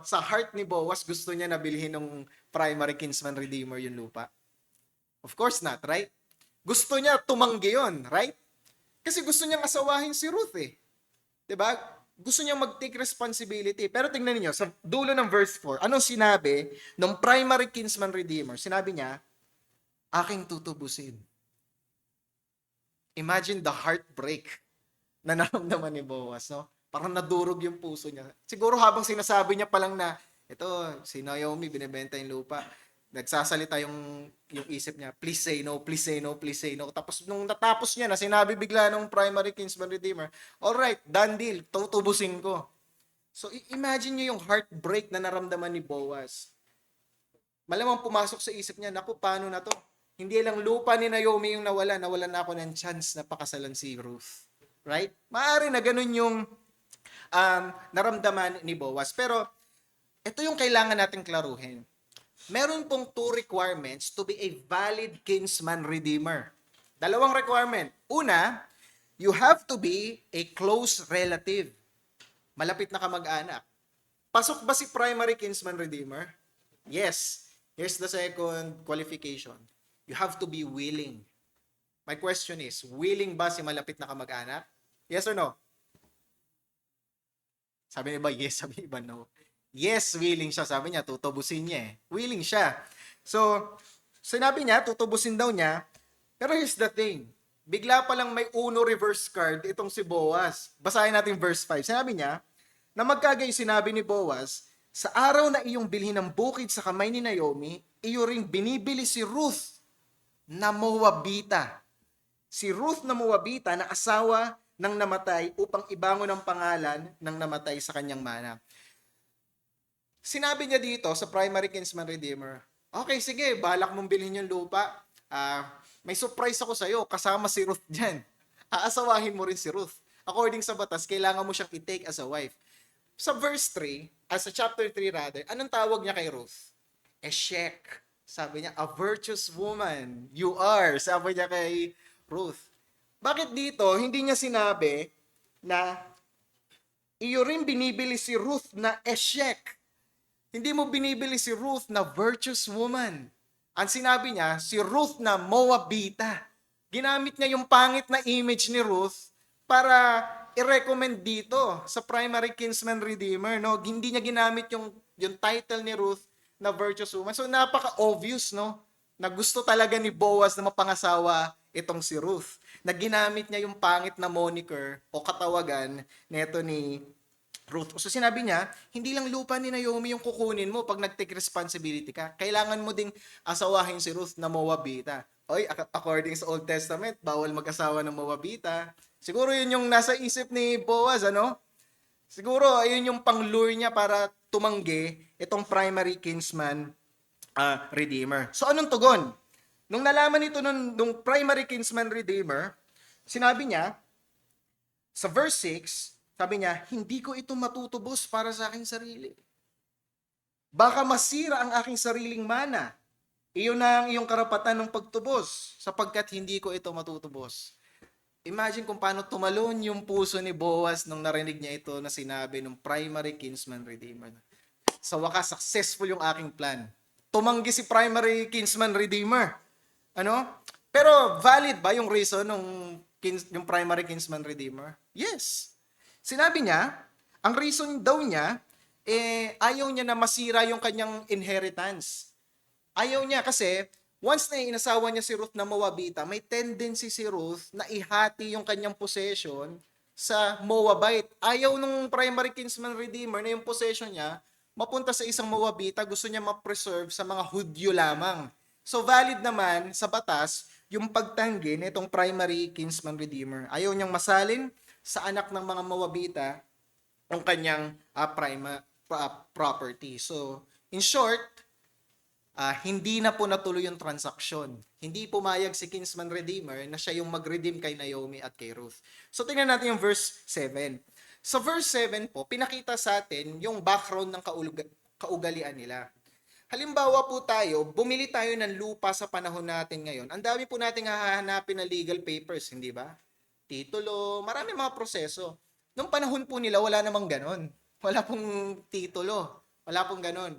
sa heart ni Boaz, gusto niya na bilhin ng primary kinsman redeemer yung lupa? Of course not, right? Gusto niya tumanggi yun, right? Kasi gusto niyang asawahin si Ruth Diba? Gusto niyang mag-take responsibility. Pero tingnan niyo sa dulo ng verse 4, anong sinabi ng primary kinsman redeemer? Sinabi niya, aking tutubusin. Imagine the heartbreak na naramdaman ni Boaz, no? Parang nadurog yung puso niya. Siguro habang sinasabi niya pa lang na, ito, si Naomi, binibenta yung lupa. Nagsasalita yung isip niya, please say no, please say no, please say no. Tapos nung natapos niya na, sinabi bigla nung primary kinsman redeemer, alright, done deal, tutubusin ko. So imagine niyo yung heartbreak na naramdaman ni Boaz. Malamang pumasok sa isip niya, naku, paano na to? Hindi lang lupa ni Naomi yung nawalan na ako ng chance na pakasalan si Ruth. Right? Maaari na ganun yung naramdaman ni Boaz. Pero ito yung kailangan nating klaruhin. Meron pong two requirements to be a valid kinsman redeemer. Dalawang requirement. Una, you have to be a close relative. Malapit na kamag-anak. Pasok ba si primary kinsman redeemer? Yes. Here's the second qualification. You have to be willing. My question is, willing ba si malapit na kamag-anak? Yes or no? Sabi niya ba yes, sabi niya ba no? Yes, willing siya. Sabi niya, tutubusin niya eh. Willing siya. So, sinabi niya, tutubusin daw niya. Pero here's the thing. Bigla pa lang may uno reverse card itong si Boaz. Basahin natin verse 5. Sinabi niya, na magkagayon sinabi ni Boaz, sa araw na iyong bilhin ng bukid sa kamay ni Naomi, iyo ring binibili si Ruth na Moabita. Si Ruth na Moabita na asawa ng namatay upang ibangon ang pangalan ng namatay sa kanyang mana. Sinabi niya dito sa primary kinsman redeemer, okay, sige, balak mong bilhin yung lupa. May surprise ako sa'yo, kasama si Ruth dyan. Aasawahin mo rin si Ruth. According sa batas, kailangan mo siyang i-take as a wife. Sa verse 3, sa chapter 3 rather, anong tawag niya kay Ruth? Eshek. Sabi niya, a virtuous woman. You are. Sabi niya kay Ruth. Bakit dito, hindi niya sinabi na iyo rin binibili si Ruth na Eshek. Hindi mo binibili si Ruth na virtuous woman. Ang sinabi niya, si Ruth na Moabita. Ginamit niya yung pangit na image ni Ruth para i-recommend dito sa primary kinsman redeemer. No? Hindi niya ginamit yung title ni Ruth na virtuous woman. So napaka-obvious, no? Na gusto talaga ni Boaz na mapangasawa itong si Ruth. Na ginamit niya yung pangit na moniker o katawagan neto ni Ruth. So sinabi niya, hindi lang lupa ni Naomi yung kukunin mo pag nag-take responsibility ka. Kailangan mo ding asawahin si Ruth na Moabita. Oy, according sa Old Testament, bawal mag-asawa ng Moabita. Siguro yun yung nasa isip ni Boaz, ano? Siguro ayun yung pang-lure niya para tumanggi itong primary kinsman redeemer. So anong tugon? Nung nalaman ito nung primary kinsman redeemer, sinabi niya, sa verse 6, sabi niya, hindi ko ito matutubos para sa aking sarili. Baka masira ang aking sariling mana. Iyon na ang iyong karapatan ng pagtubos, sapagkat hindi ko ito matutubos. Imagine kung paano tumalon yung puso ni Boaz nung narinig niya ito na sinabi ng primary kinsman redeemer. Sa wakas, successful yung aking plan. Tumanggi si primary kinsman redeemer. Ano? Pero valid ba yung reason yung primary kinsman redeemer? Yes. Sinabi niya, ang reason daw niya, ayaw niya na masira yung kanyang inheritance. Ayaw niya kasi, once na inasawa niya si Ruth na Moabita, may tendency si Ruth na ihati yung kanyang possession sa Moabite. Ayaw nung primary kinsman redeemer na yung possession niya, mapunta sa isang Moabita, gusto niya ma-preserve sa mga Hudyo lamang. So valid naman sa batas yung pagtanggi nitong primary kinsman redeemer. Ayaw niyang masalin sa anak ng mga Moabita ang kanyang property. So, in short, hindi na po natuloy yung transaksyon. Hindi pumayag si kinsman redeemer na siya yung mag-redeem kay Naomi at kay Ruth. So, tingnan natin yung verse 7. Sa verse 7 po, pinakita sa atin yung background ng kaugalian nila. Halimbawa po tayo, bumili tayo ng lupa sa panahon natin ngayon. Ang dami po nating hahanapin na legal papers, hindi ba? Titulo, marami mga proseso. Nung panahon po nila, wala namang ganon. Wala pong titulo. Wala pong ganon.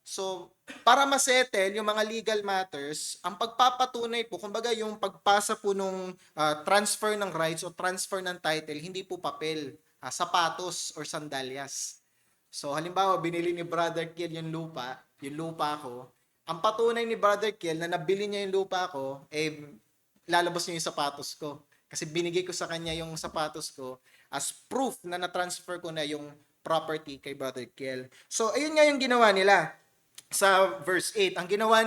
So, para masettle yung mga legal matters, ang pagpapatunay po, kumbaga yung pagpasa po nung transfer ng rights o transfer ng title, hindi po papel, sapatos or sandalyas. So, halimbawa, binili ni Brother Kiel yung lupa ko. Ang patunay ni Brother Kiel na nabili niya yung lupa ko, lalabas niya yung sapatos ko. Kasi binigay ko sa kanya yung sapatos ko as proof na na-transfer ko na yung property kay Brother Kiel. So, ayun nga yung ginawa nila sa verse 8. Ang ginawa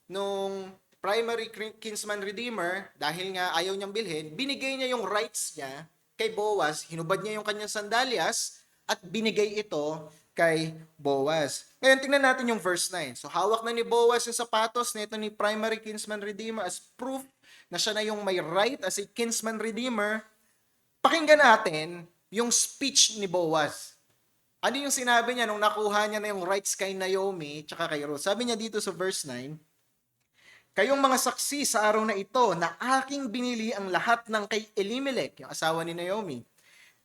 nung primary kinsman redeemer, dahil nga ayaw niyang bilhin, binigay niya yung rights niya kay Boaz, hinubad niya yung kanyang sandalyas, at binigay ito kay Boaz. Ngayon, tingnan natin yung verse 9. So, hawak na ni Boaz yung sapatos na ito ni primary kinsman redeemer as proof na siya na yung may right as a kinsman redeemer. Pakinggan natin yung speech ni Boaz. Ano yung sinabi niya nung nakuha niya na yung rights kay Naomi tsaka kay Ruth? Sabi niya dito sa verse 9, kayong mga saksi sa araw na ito na aking binili ang lahat ng kay Elimelech, yung asawa ni Naomi.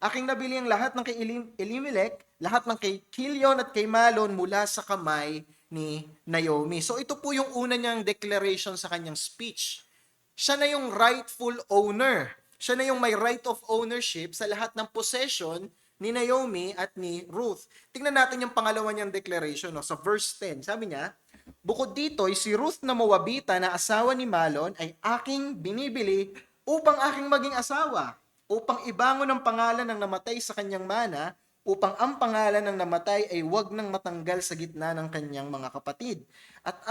Aking nabili ang lahat ng kay Elimelech, lahat ng kay Kilion at kay Malon mula sa kamay ni Naomi. So ito po yung una niyang declaration sa kanyang speech. Siya na yung rightful owner. Siya na yung may right of ownership sa lahat ng possession ni Naomi at ni Ruth. Tingnan natin yung pangalawa niyang declaration, no? Sa verse 10. Sabi niya, bukod dito, si Ruth na Moabita na asawa ni Malon ay aking binibili upang aking maging asawa, upang ibangon ang pangalan ng namatay sa kanyang mana, upang ang pangalan ng namatay ay wag nang matanggal sa gitna ng kanyang mga kapatid. At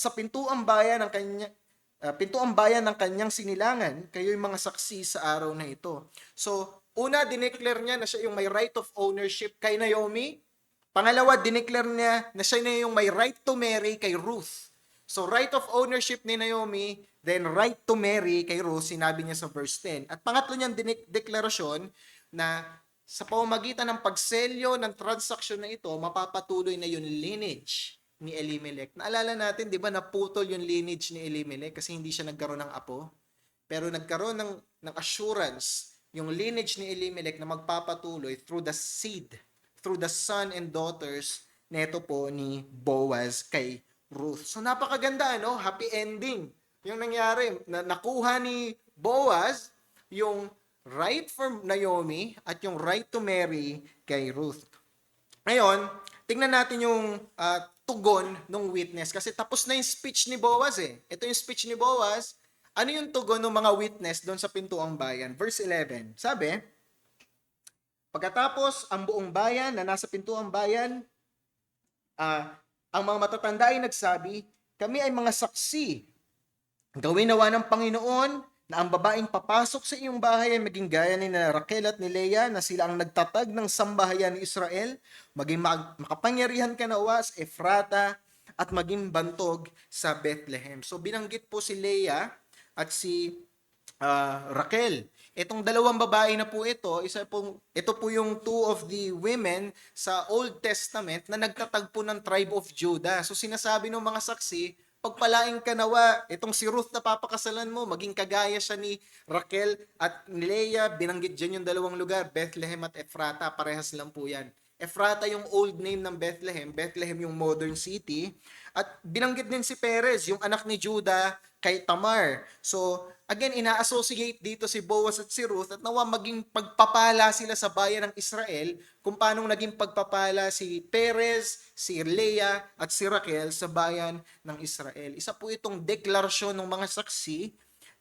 sa pintuang bayan ng kanyang sinilangan, kayo'y mga saksi sa araw na ito. So, una, dineclare niya na siya yung may right of ownership kay Naomi. Pangalawa, dineclare niya na siya na yung may right to marry kay Ruth. So, right of ownership ni Naomi, then right to marry kay Ruth, sinabi niya sa verse 10. At pangatlo niyang deklarasyon na sa pamamagitan ng pagselyo ng transaksyon na ito, mapapatuloy na yung lineage ni Elimelech. Naalala natin, di ba, naputol yung lineage ni Elimelech kasi hindi siya nagkaroon ng apo. Pero nagkaroon ng assurance yung lineage ni Elimelech na magpapatuloy through the seed, through the son and daughters neto po ni Boaz kay Ruth. So napakaganda, ano? Happy ending. Yung nangyari, nakuha ni Boaz yung right for Naomi at yung right to marry kay Ruth. Ngayon, tingnan natin yung tugon ng witness kasi tapos na yung speech ni Boaz eh. Ito yung speech ni Boaz. Ano yung tugon ng mga witness doon sa pintuang bayan? Verse 11. Sabi, pagkatapos ang buong bayan na nasa pintuang bayan, ang mga matatanda ay nagsabi, kami ay mga saksi. Gawin nawa ng Panginoon na ang babaeng papasok sa iyong bahay ay maging gaya ni Raquel at ni Leah na sila ang nagtatag ng sambahayan ni Israel, maging makapangyarihan ka nawa sa Efrata at maging bantog sa Bethlehem. So binanggit po si Leah at si Raquel. Itong dalawang babae na po ito, ito po yung two of the women sa Old Testament na nagtatagpo ng tribe of Judah. So sinasabi ng mga saksi, pagpalaing ka nawa, itong si Ruth na papakasalan mo, maging kagaya siya ni Raquel at ni Leah, binanggit dyan yung dalawang lugar, Bethlehem at Efrata, parehas lang po yan. Efrata yung old name ng Bethlehem, Bethlehem yung modern city, at binanggit din si Perez, yung anak ni Judah kay Tamar. So, again, ina-associate dito si Boaz at si Ruth at nawa maging pagpapala sila sa bayan ng Israel kung paano naging pagpapala si Perez, si Leah at si Raquel sa bayan ng Israel. Isa po itong deklarasyon ng mga saksi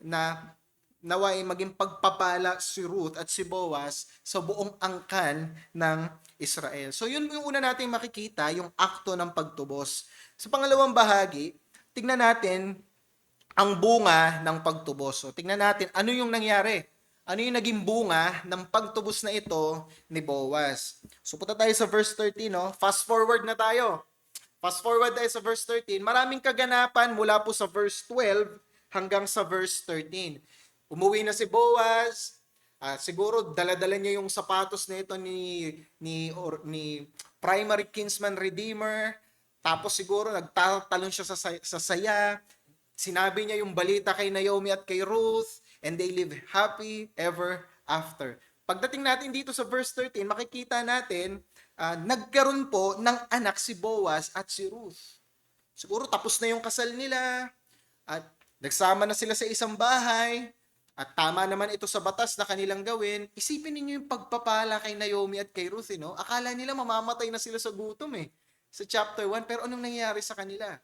na naway maging pagpapala si Ruth at si Boaz sa buong angkan ng Israel. So yun yung una nating makikita, yung akto ng pagtubos. Sa pangalawang bahagi, tignan natin ang bunga ng pagtubos. So tignan natin ano yung nangyari. Ano yung naging bunga ng pagtubos na ito ni Boaz. So punta tayo sa verse 13. No? Fast forward na tayo. Fast forward tayo sa verse 13. Maraming kaganapan mula po sa verse 12 hanggang sa verse 13. Umuwi na si Boaz. Siguro dala-dala niya yung sapatos na ito ni primary kinsman redeemer. Tapos siguro nagtatalon siya sa saya. Sinabi niya yung balita kay Naomi at kay Ruth, and they live happy ever after. Pagdating natin dito sa verse 13, makikita natin, nagkaroon po ng anak si Boaz at si Ruth. Siguro tapos na yung kasal nila, at nagsama na sila sa isang bahay, at tama naman ito sa batas na kanilang gawin. Isipin ninyo yung pagpapala kay Naomi at kay Ruth. No? Akala nila mamamatay na sila sa gutom sa chapter 1, pero anong nangyari sa kanila?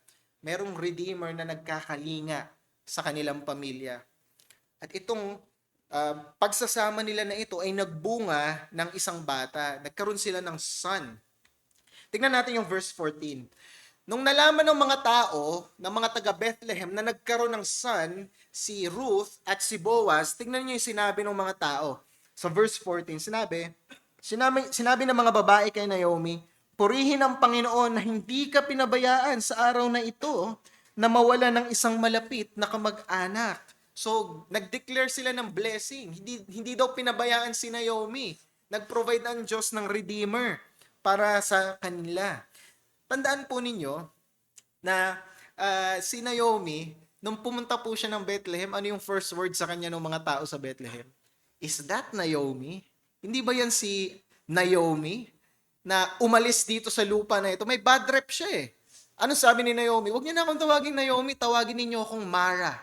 Merong redeemer na nagkakalinga sa kanilang pamilya. At itong pagsasama nila na ito ay nagbunga ng isang bata. Nagkaroon sila ng son. Tingnan natin yung verse 14. Nung nalaman ng mga tao, ng mga taga Bethlehem, na nagkaroon ng son, si Ruth at si Boaz, tingnan niyo yung sinabi ng mga tao. Sa verse 14, sinabi, Sinabi ng mga babae kay Naomi, purihin ang Panginoon na hindi ka pinabayaan sa araw na ito na mawala ng isang malapit na kamag-anak. So, nag-declare sila ng blessing. Hindi daw pinabayaan si Naomi. Nag-provide ang Diyos ng Redeemer para sa kanila. Tandaan po ninyo na si Naomi, nung pumunta po siya ng Bethlehem, ano yung first word sa kanya ng mga tao sa Bethlehem? Is that Naomi? Hindi ba yan si Naomi na umalis dito sa lupa na ito? May bad rep siya eh. Ano sabi ni Naomi? Huwag niyo na akong tawagin Naomi, tawagin ninyo akong Mara.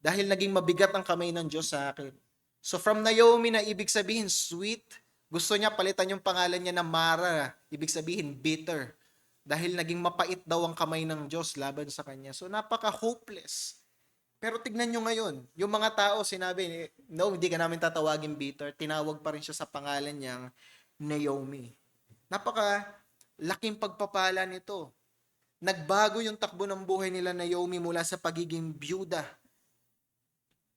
Dahil naging mabigat ang kamay ng Diyos sa akin. So from Naomi na ibig sabihin sweet, gusto niya palitan yung pangalan niya na Mara, ibig sabihin bitter. Dahil naging mapait daw ang kamay ng Diyos laban sa kanya. So napaka-hopeless. Pero tignan nyo ngayon, yung mga tao sinabi, no, hindi ka namin tatawagin bitter. Tinawag pa rin siya sa pangalan niyang Naomi. Laking pagpapala nito. Nagbago yung takbo ng buhay nila Naomi mula sa pagiging byuda.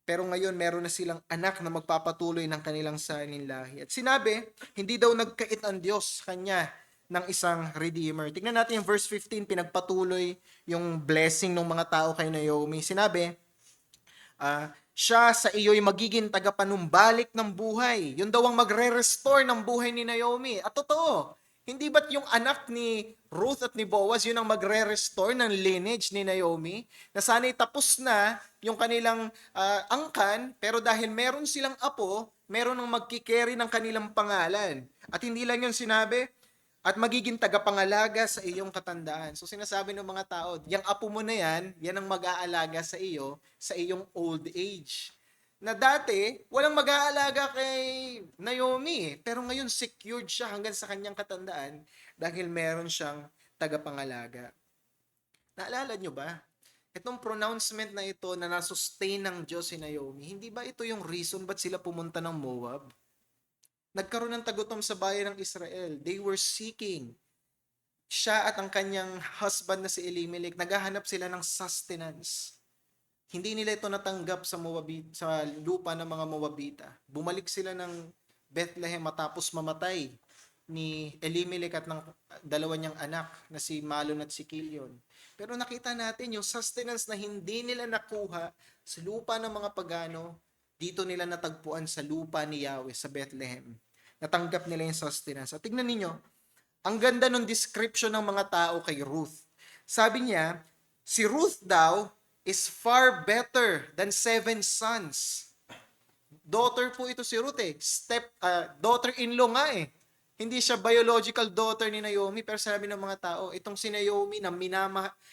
Pero ngayon, meron na silang anak na magpapatuloy ng kanilang sariling lahi. At sinabi, hindi daw nagkait ang Diyos kanya ng isang Redeemer. Tignan natin yung verse 15, pinagpatuloy yung blessing ng mga tao kay Naomi. Sinabi, siya sa iyo'y magiging tagapanumbalik ng buhay. Yun daw ang magre-restore ng buhay ni Naomi. At totoo, hindi ba't yung anak ni Ruth at ni Boaz yun ang magre-restore ng lineage ni Naomi? Na sana'y tapos na yung kanilang angkan, pero dahil meron silang apo, meron ang magkikerry ng kanilang pangalan. At hindi lang yun sinabi, at magiging tagapangalaga sa iyong katandaan. So sinasabi ng mga tao, yung apo mo na yan ang mag-aalaga sa iyo sa iyong old age. Na dati, walang mag-aalaga kay Naomi. Pero ngayon, secured siya hanggang sa kanyang katandaan dahil meron siyang tagapangalaga. Naalala nyo ba? Itong pronouncement na ito na nasustain ng Diyos si Naomi, hindi ba ito yung reason ba't sila pumunta ng Moab? Nagkaroon ng tagutom sa bayan ng Israel. They were seeking. Siya at ang kanyang husband na si Elimelech, naghahanap sila ng sustenance. Hindi nila ito natanggap sa lupa ng mga Moabita. Bumalik sila ng Bethlehem matapos mamatay ni Elimelech at ng dalawa niyang anak na si Malon at si Kilion. Pero nakita natin yung sustenance na hindi nila nakuha sa lupa ng mga pagano, dito nila natagpuan sa lupa ni Yahweh sa Bethlehem. Natanggap nila yung sustenance. At tignan ninyo, ang ganda ng description ng mga tao kay Ruth. Sabi niya, si Ruth daw is far better than 7 sons. Daughter po ito si Ruth eh. Daughter-in-law nga eh. Hindi siya biological daughter ni Naomi, pero sabi ng mga tao, itong si Naomi na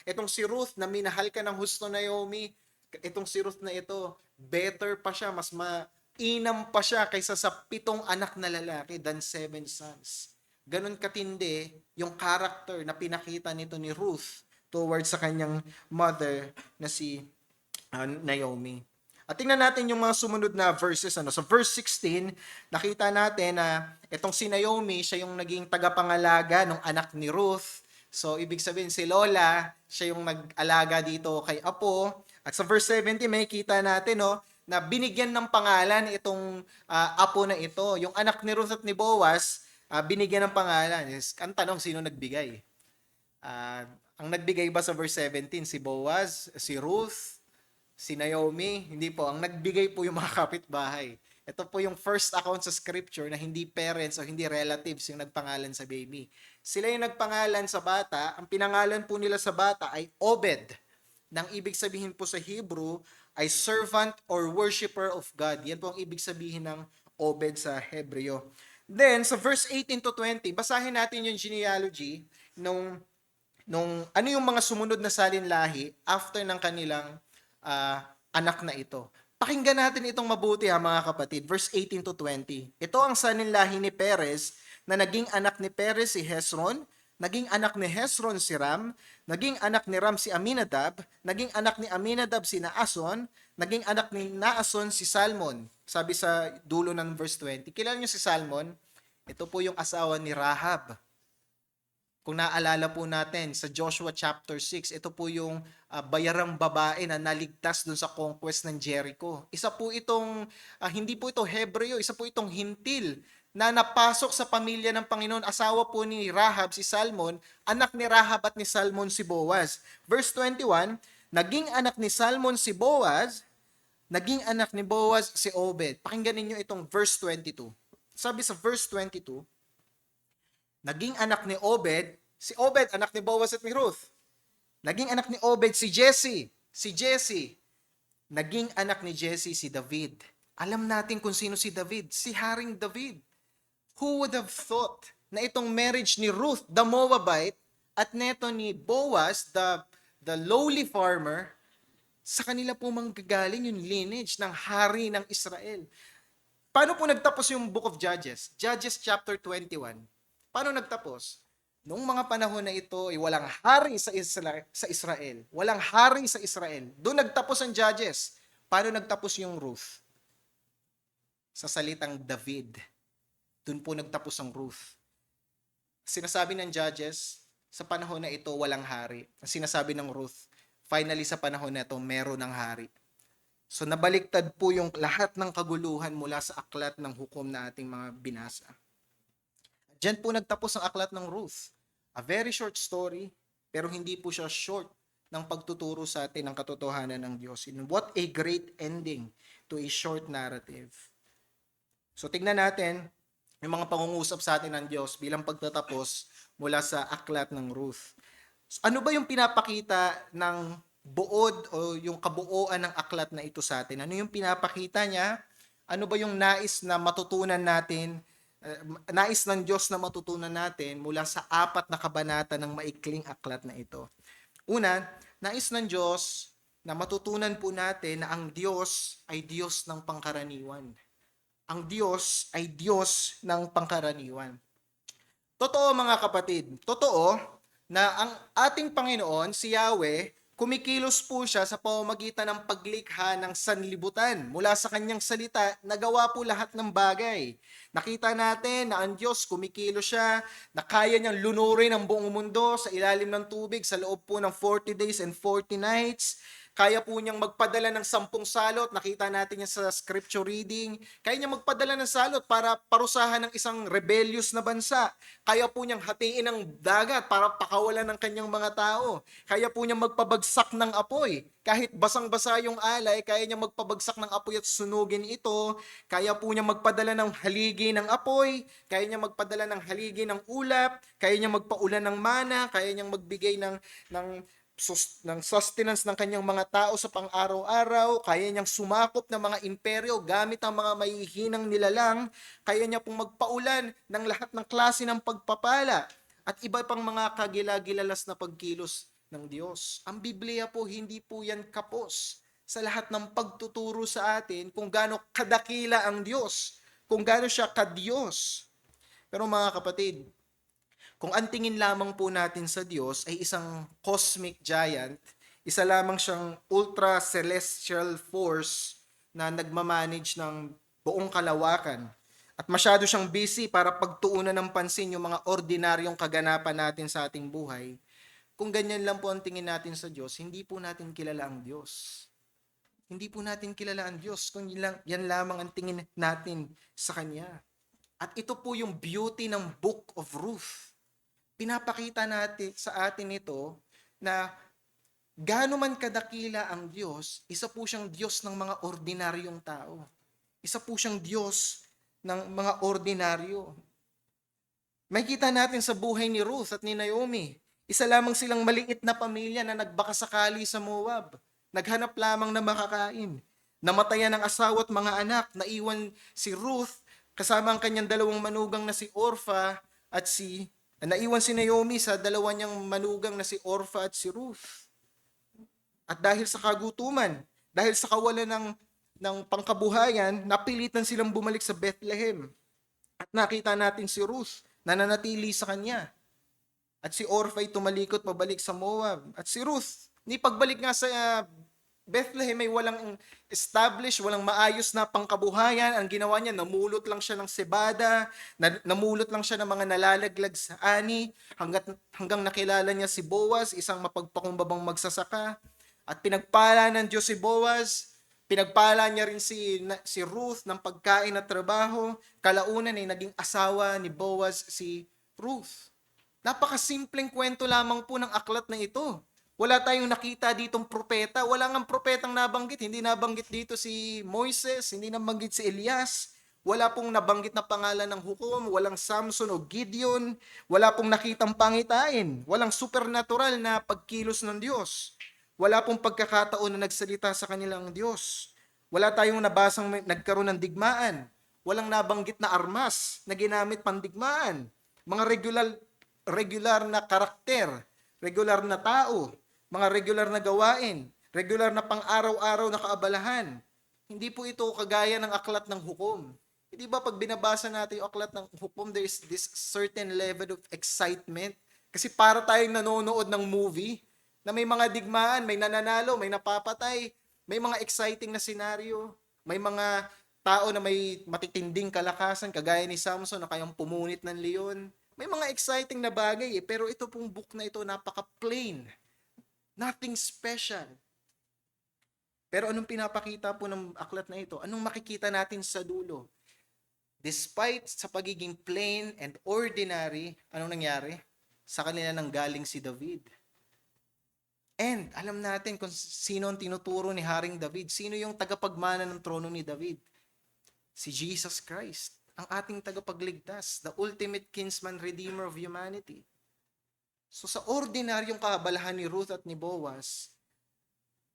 itong si Ruth na minahal ka ng husto Naomi, itong si Ruth na ito, better pa siya, mas mainam pa siya kaysa sa 7 anak na lalaki than 7 sons. Ganon katindi yung character na pinakita nito ni Ruth towards sa kanyang mother na si Naomi. At tingnan natin yung mga sumunod na verses. Sa verse 16, nakita natin na itong si Naomi, siya yung naging tagapangalaga ng anak ni Ruth. So, ibig sabihin si Lola, siya yung nag-alaga dito kay Apo. At sa verse 17, may kita natin na binigyan ng pangalan itong Apo na ito. Yung anak ni Ruth at ni Boaz, binigyan ng pangalan. Ang tanong, sino nagbigay? Ang nagbigay ba sa verse 17? Si Boaz, si Ruth, si Naomi? Hindi po. Ang nagbigay po yung mga kapitbahay. Ito po yung first account sa scripture na hindi parents o hindi relatives yung nagpangalan sa baby. Sila yung nagpangalan sa bata. Ang pinangalan po nila sa bata ay Obed. Nang ibig sabihin po sa Hebrew ay servant or worshipper of God. Yan po ang ibig sabihin ng Obed sa Hebreo. Then, sa verse 18 to 20, basahin natin yung genealogy nung ano yung mga sumunod na salinlahi after ng kanilang anak na ito. Pakinggan natin itong mabuti mga kapatid. Verse 18 to 20. Ito ang salinlahi ni Perez na naging anak ni Perez si Hezron, naging anak ni Hezron si Ram, naging anak ni Ram si Aminadab, naging anak ni Aminadab si Naason, naging anak ni Naason si Salmon. Sabi sa dulo ng verse 20. Kilala niyo si Salmon? Ito po yung asawa ni Rahab. Kung naalala po natin sa Joshua chapter 6, ito po yung bayarang babae na naligtas dun sa conquest ng Jericho. Isa po itong, hindi po ito Hebreo, isa po itong hintil na napasok sa pamilya ng Panginoon. Asawa po ni Rahab si Salmon, anak ni Rahab at ni Salmon si Boaz. Verse 21, naging anak ni Salmon si Boaz, naging anak ni Boaz si Obed. Pakinggan ninyo itong verse 22. Sabi sa verse 22, naging anak ni Obed, si Obed anak ni Boaz at ni Ruth. Naging anak ni Obed si Jesse. Si Jesse, naging anak ni Jesse si David. Alam natin kung sino si David, si Haring David. Who would have thought na itong marriage ni Ruth, the Moabite, at neto ni Boaz, the lowly farmer, sa kanila po manggagaling yung lineage ng hari ng Israel. Paano po nagtapos yung Book of Judges? Judges chapter 21. Paano nagtapos? Noong mga panahon na ito, walang hari sa Israel. Walang hari sa Israel. Doon nagtapos ang Judges. Paano nagtapos yung Ruth? Sa salitang David. Doon po nagtapos ang Ruth. Sinasabi ng Judges, sa panahon na ito, walang hari. Ang sinasabi ng Ruth, finally sa panahon na ito, meron ng hari. So nabaliktad po yung lahat ng kaguluhan mula sa aklat ng hukom na ating mga binasa. Diyan po nagtapos ang aklat ng Ruth. A very short story, pero hindi po siya short ng pagtuturo sa atin ng katotohanan ng Diyos. And what a great ending to a short narrative. So tignan natin yung mga pangungusap sa atin ng Diyos bilang pagtatapos mula sa aklat ng Ruth. Ano ba yung pinapakita ng buod o yung kabuuan ng aklat na ito sa atin? Ano yung pinapakita niya? Ano ba yung nais na matutunan natin? Nais ng Diyos na matutunan natin mula sa 4 na kabanata ng maikling aklat na ito. Una, nais ng Diyos na matutunan po natin na ang Diyos ay Diyos ng pangkaraniwan. Ang Diyos ay Diyos ng pangkaraniwan. Totoo mga kapatid, totoo na ang ating Panginoon, si Yahweh, kumikilos po siya sa pamamagitan ng paglikha ng sanlibutan. Mula sa kanyang salita, nagawa po lahat ng bagay. Nakita natin na ang Diyos kumikilos siya, na kaya niyang lunurin ang buong mundo sa ilalim ng tubig sa loob po ng 40 days and 40 nights. Kaya po niyang magpadala ng 10 salot. Nakita natin yan sa scripture reading. Kaya niyang magpadala ng salot para parusahan ng isang rebellious na bansa. Kaya po niyang hatiin ang dagat para pakawalan ng kanyang mga tao. Kaya po niyang magpabagsak ng apoy. Kahit basang-basa yung alay, kaya niyang magpabagsak ng apoy at sunugin ito. Kaya po niyang magpadala ng haligi ng apoy. Kaya niyang magpadala ng haligi ng ulap. Kaya niyang magpaulan ng mana. Kaya niyang magbigay ng sustenance ng kanyang mga tao sa pang-araw-araw, kaya niyang sumakop ng mga imperyo gamit ang mga mahihinang nilalang, kaya niya pong magpaulan ng lahat ng klase ng pagpapala at iba pang mga kagilagilalas na pagkilos ng Diyos. Ang Biblia po, hindi po yan kapos sa lahat ng pagtuturo sa atin kung gaano kadakila ang Diyos, kung gaano siya kadiyos. Pero mga kapatid, kung ang tingin lamang po natin sa Diyos ay isang cosmic giant, isa lamang siyang ultra-celestial force na nagmamanage ng buong kalawakan. At masyado siyang busy para pagtuunan ng pansin yung mga ordinaryong kaganapan natin sa ating buhay. Kung ganyan lang po ang tingin natin sa Diyos, hindi po natin kilala ang Diyos. Hindi po natin kilala ang Diyos kung yan lamang ang tingin natin sa Kanya. At ito po yung beauty ng Book of Ruth. Pinapakita natin sa atin ito na gaano man kadakila ang Diyos, isa po siyang Diyos ng mga ordinaryong tao. Isa po siyang Diyos ng mga ordinaryo. Makikita natin sa buhay ni Ruth at ni Naomi. Isa lamang silang maliit na pamilya na nagbakasakali sa Moab. Naghanap lamang na makakain. Namatayan ang asawa at mga anak. Naiwan si Ruth kasama ang kanyang dalawang manugang na si Orpha at naiwan si Naomi sa dalawa niyang manugang na si Orpha at si Ruth. At dahil sa kagutuman, dahil sa kawalan ng pangkabuhayan, napilitan silang bumalik sa Bethlehem. At nakita natin si Ruth na nanatili sa kanya. At si Orpha ay tumalikot pabalik sa Moab. At si Ruth, ni pagbalik nga sa Bethlehem ay walang established, walang maayos na pangkabuhayan. Ang ginawa niya, namulot lang siya ng sebada, namulot lang siya ng mga nalalaglag sa ani, hanggang nakilala niya si Boaz, isang mapagpakumbabang magsasaka. At pinagpala ng Diyos si Boaz, Pinagpala niya rin si Ruth ng pagkain at trabaho. Kalaunan ay naging asawa ni Boaz si Ruth. Napakasimpleng kwento lamang po ng aklat na ito. Wala tayong nakita ditong propeta. Wala ngang propetang nabanggit. Hindi nabanggit dito si Moises, hindi nabanggit si Elias. Wala pong nabanggit na pangalan ng hukom. Walang Samson o Gideon. Wala pong nakitang pangitain. Walang supernatural na pagkilos ng Diyos. Wala pong pagkakataon na nagsalita sa kanilang Diyos. Wala tayong nabasang nagkaroon ng digmaan. Walang nabanggit na armas na ginamit pandigmaan. Mga regular na karakter, regular na tao, mga regular na gawain, regular na pang-araw-araw na kaabalahan. Hindi po ito kagaya ng aklat ng hukom. Hindi ba pag binabasa natin yung aklat ng hukom, there is this certain level of excitement? Kasi para tayong nanonood ng movie, na may mga digmaan, may nananalo, may napapatay, may mga exciting na senaryo, may mga tao na may matitinding kalakasan, kagaya ni Samson na kayang pumunit ng leon. May mga exciting na bagay pero ito pong book na ito napaka-plain. Nothing special. Pero anong pinapakita po ng aklat na ito? Anong makikita natin sa dulo? Despite sa pagiging plain and ordinary, anong nangyari? Sa kanila nang galing si David. And alam natin kung sino ang tinuturo ni Haring David. Sino yung tagapagmana ng trono ni David? Si Jesus Christ, ang ating tagapagligtas, the ultimate kinsman redeemer of humanity. So sa ordinaryong kaabalahan ni Ruth at ni Boaz,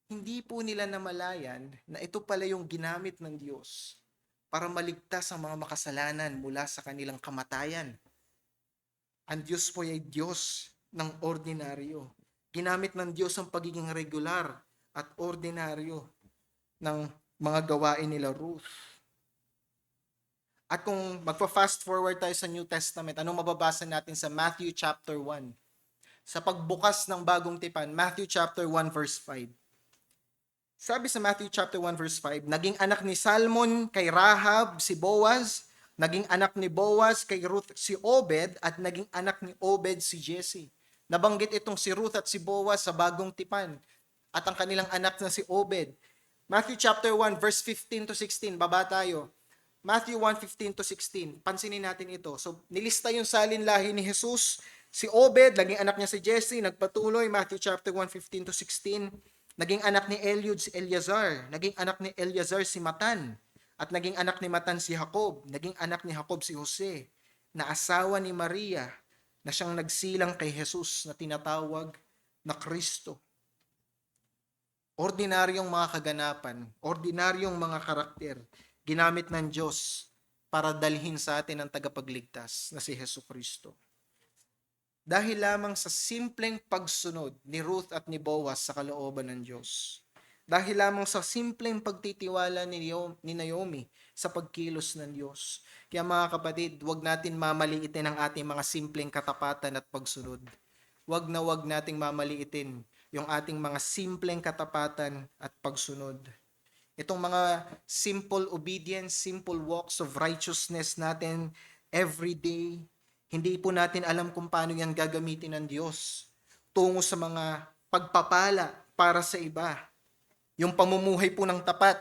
hindi po nila namalayan na ito pala yung ginamit ng Diyos para maligtas ang mga makasalanan mula sa kanilang kamatayan. Ang Diyos po ay Diyos ng ordinaryo. Ginamit ng Diyos ang pagiging regular at ordinaryo ng mga gawain nila Ruth. At kung magpa-fast forward tayo sa New Testament, anong mababasa natin sa Matthew chapter 1? Sa pagbukas ng bagong tipan, Matthew chapter 1 verse 5. Sabi sa Matthew chapter 1 verse 5, naging anak ni Salmon kay Rahab si Boaz, naging anak ni Boaz kay Ruth si Obed, at naging anak ni Obed si Jesse. Nabanggit itong si Ruth at si Boaz sa bagong tipan at ang kanilang anak na si Obed. Matthew chapter 1 verse 15 to 16, baba tayo. Matthew 1:15 to 16. Pansinin natin ito. So nilista yung salinlahi ni Jesus, si Obed, naging anak niya si Jesse, nagpatuloy Matthew chapter 1:15 to 16. Naging anak ni Eliud si Eleazar, naging anak ni Eleazar si Matan, at naging anak ni Matan si Jacob, naging anak ni Jacob si Jose, na asawa ni Maria, na siyang nagsilang kay Jesus na tinatawag na Kristo. Ordinaryong mga kaganapan, ordinaryong mga karakter, ginamit ng Diyos para dalhin sa atin ang tagapagligtas na si Jesucristo. Dahil lamang sa simpleng pagsunod ni Ruth at ni Boaz sa kalooban ng Diyos. Dahil lamang sa simpleng pagtitiwala ni Naomi sa pagkilos ng Diyos. Kaya mga kapatid, huwag natin mamaliitin ang ating mga simpleng katapatan at pagsunod. Huwag nating mamaliitin yung ating mga simpleng katapatan at pagsunod. Itong mga simple obedience, simple walks of righteousness natin every day, hindi po natin alam kung paano yan gagamitin ng Diyos tungo sa mga pagpapala para sa iba. Yung pamumuhay po ng tapat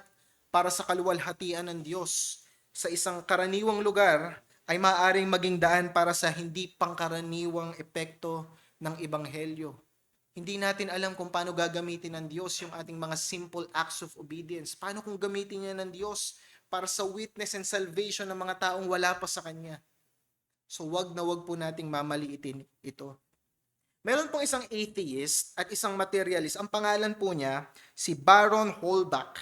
para sa kaluwalhatian ng Diyos sa isang karaniwang lugar ay maaaring maging daan para sa hindi pangkaraniwang epekto ng Ebanghelyo. Hindi natin alam kung paano gagamitin ng Diyos yung ating mga simple acts of obedience. Paano kung gamitin niya ng Diyos para sa witness and salvation ng mga taong wala pa sa Kanya. So wag po nating mamaliitin ito. Meron pong isang atheist at isang materialist. Ang pangalan po niya, si Baron Holbach.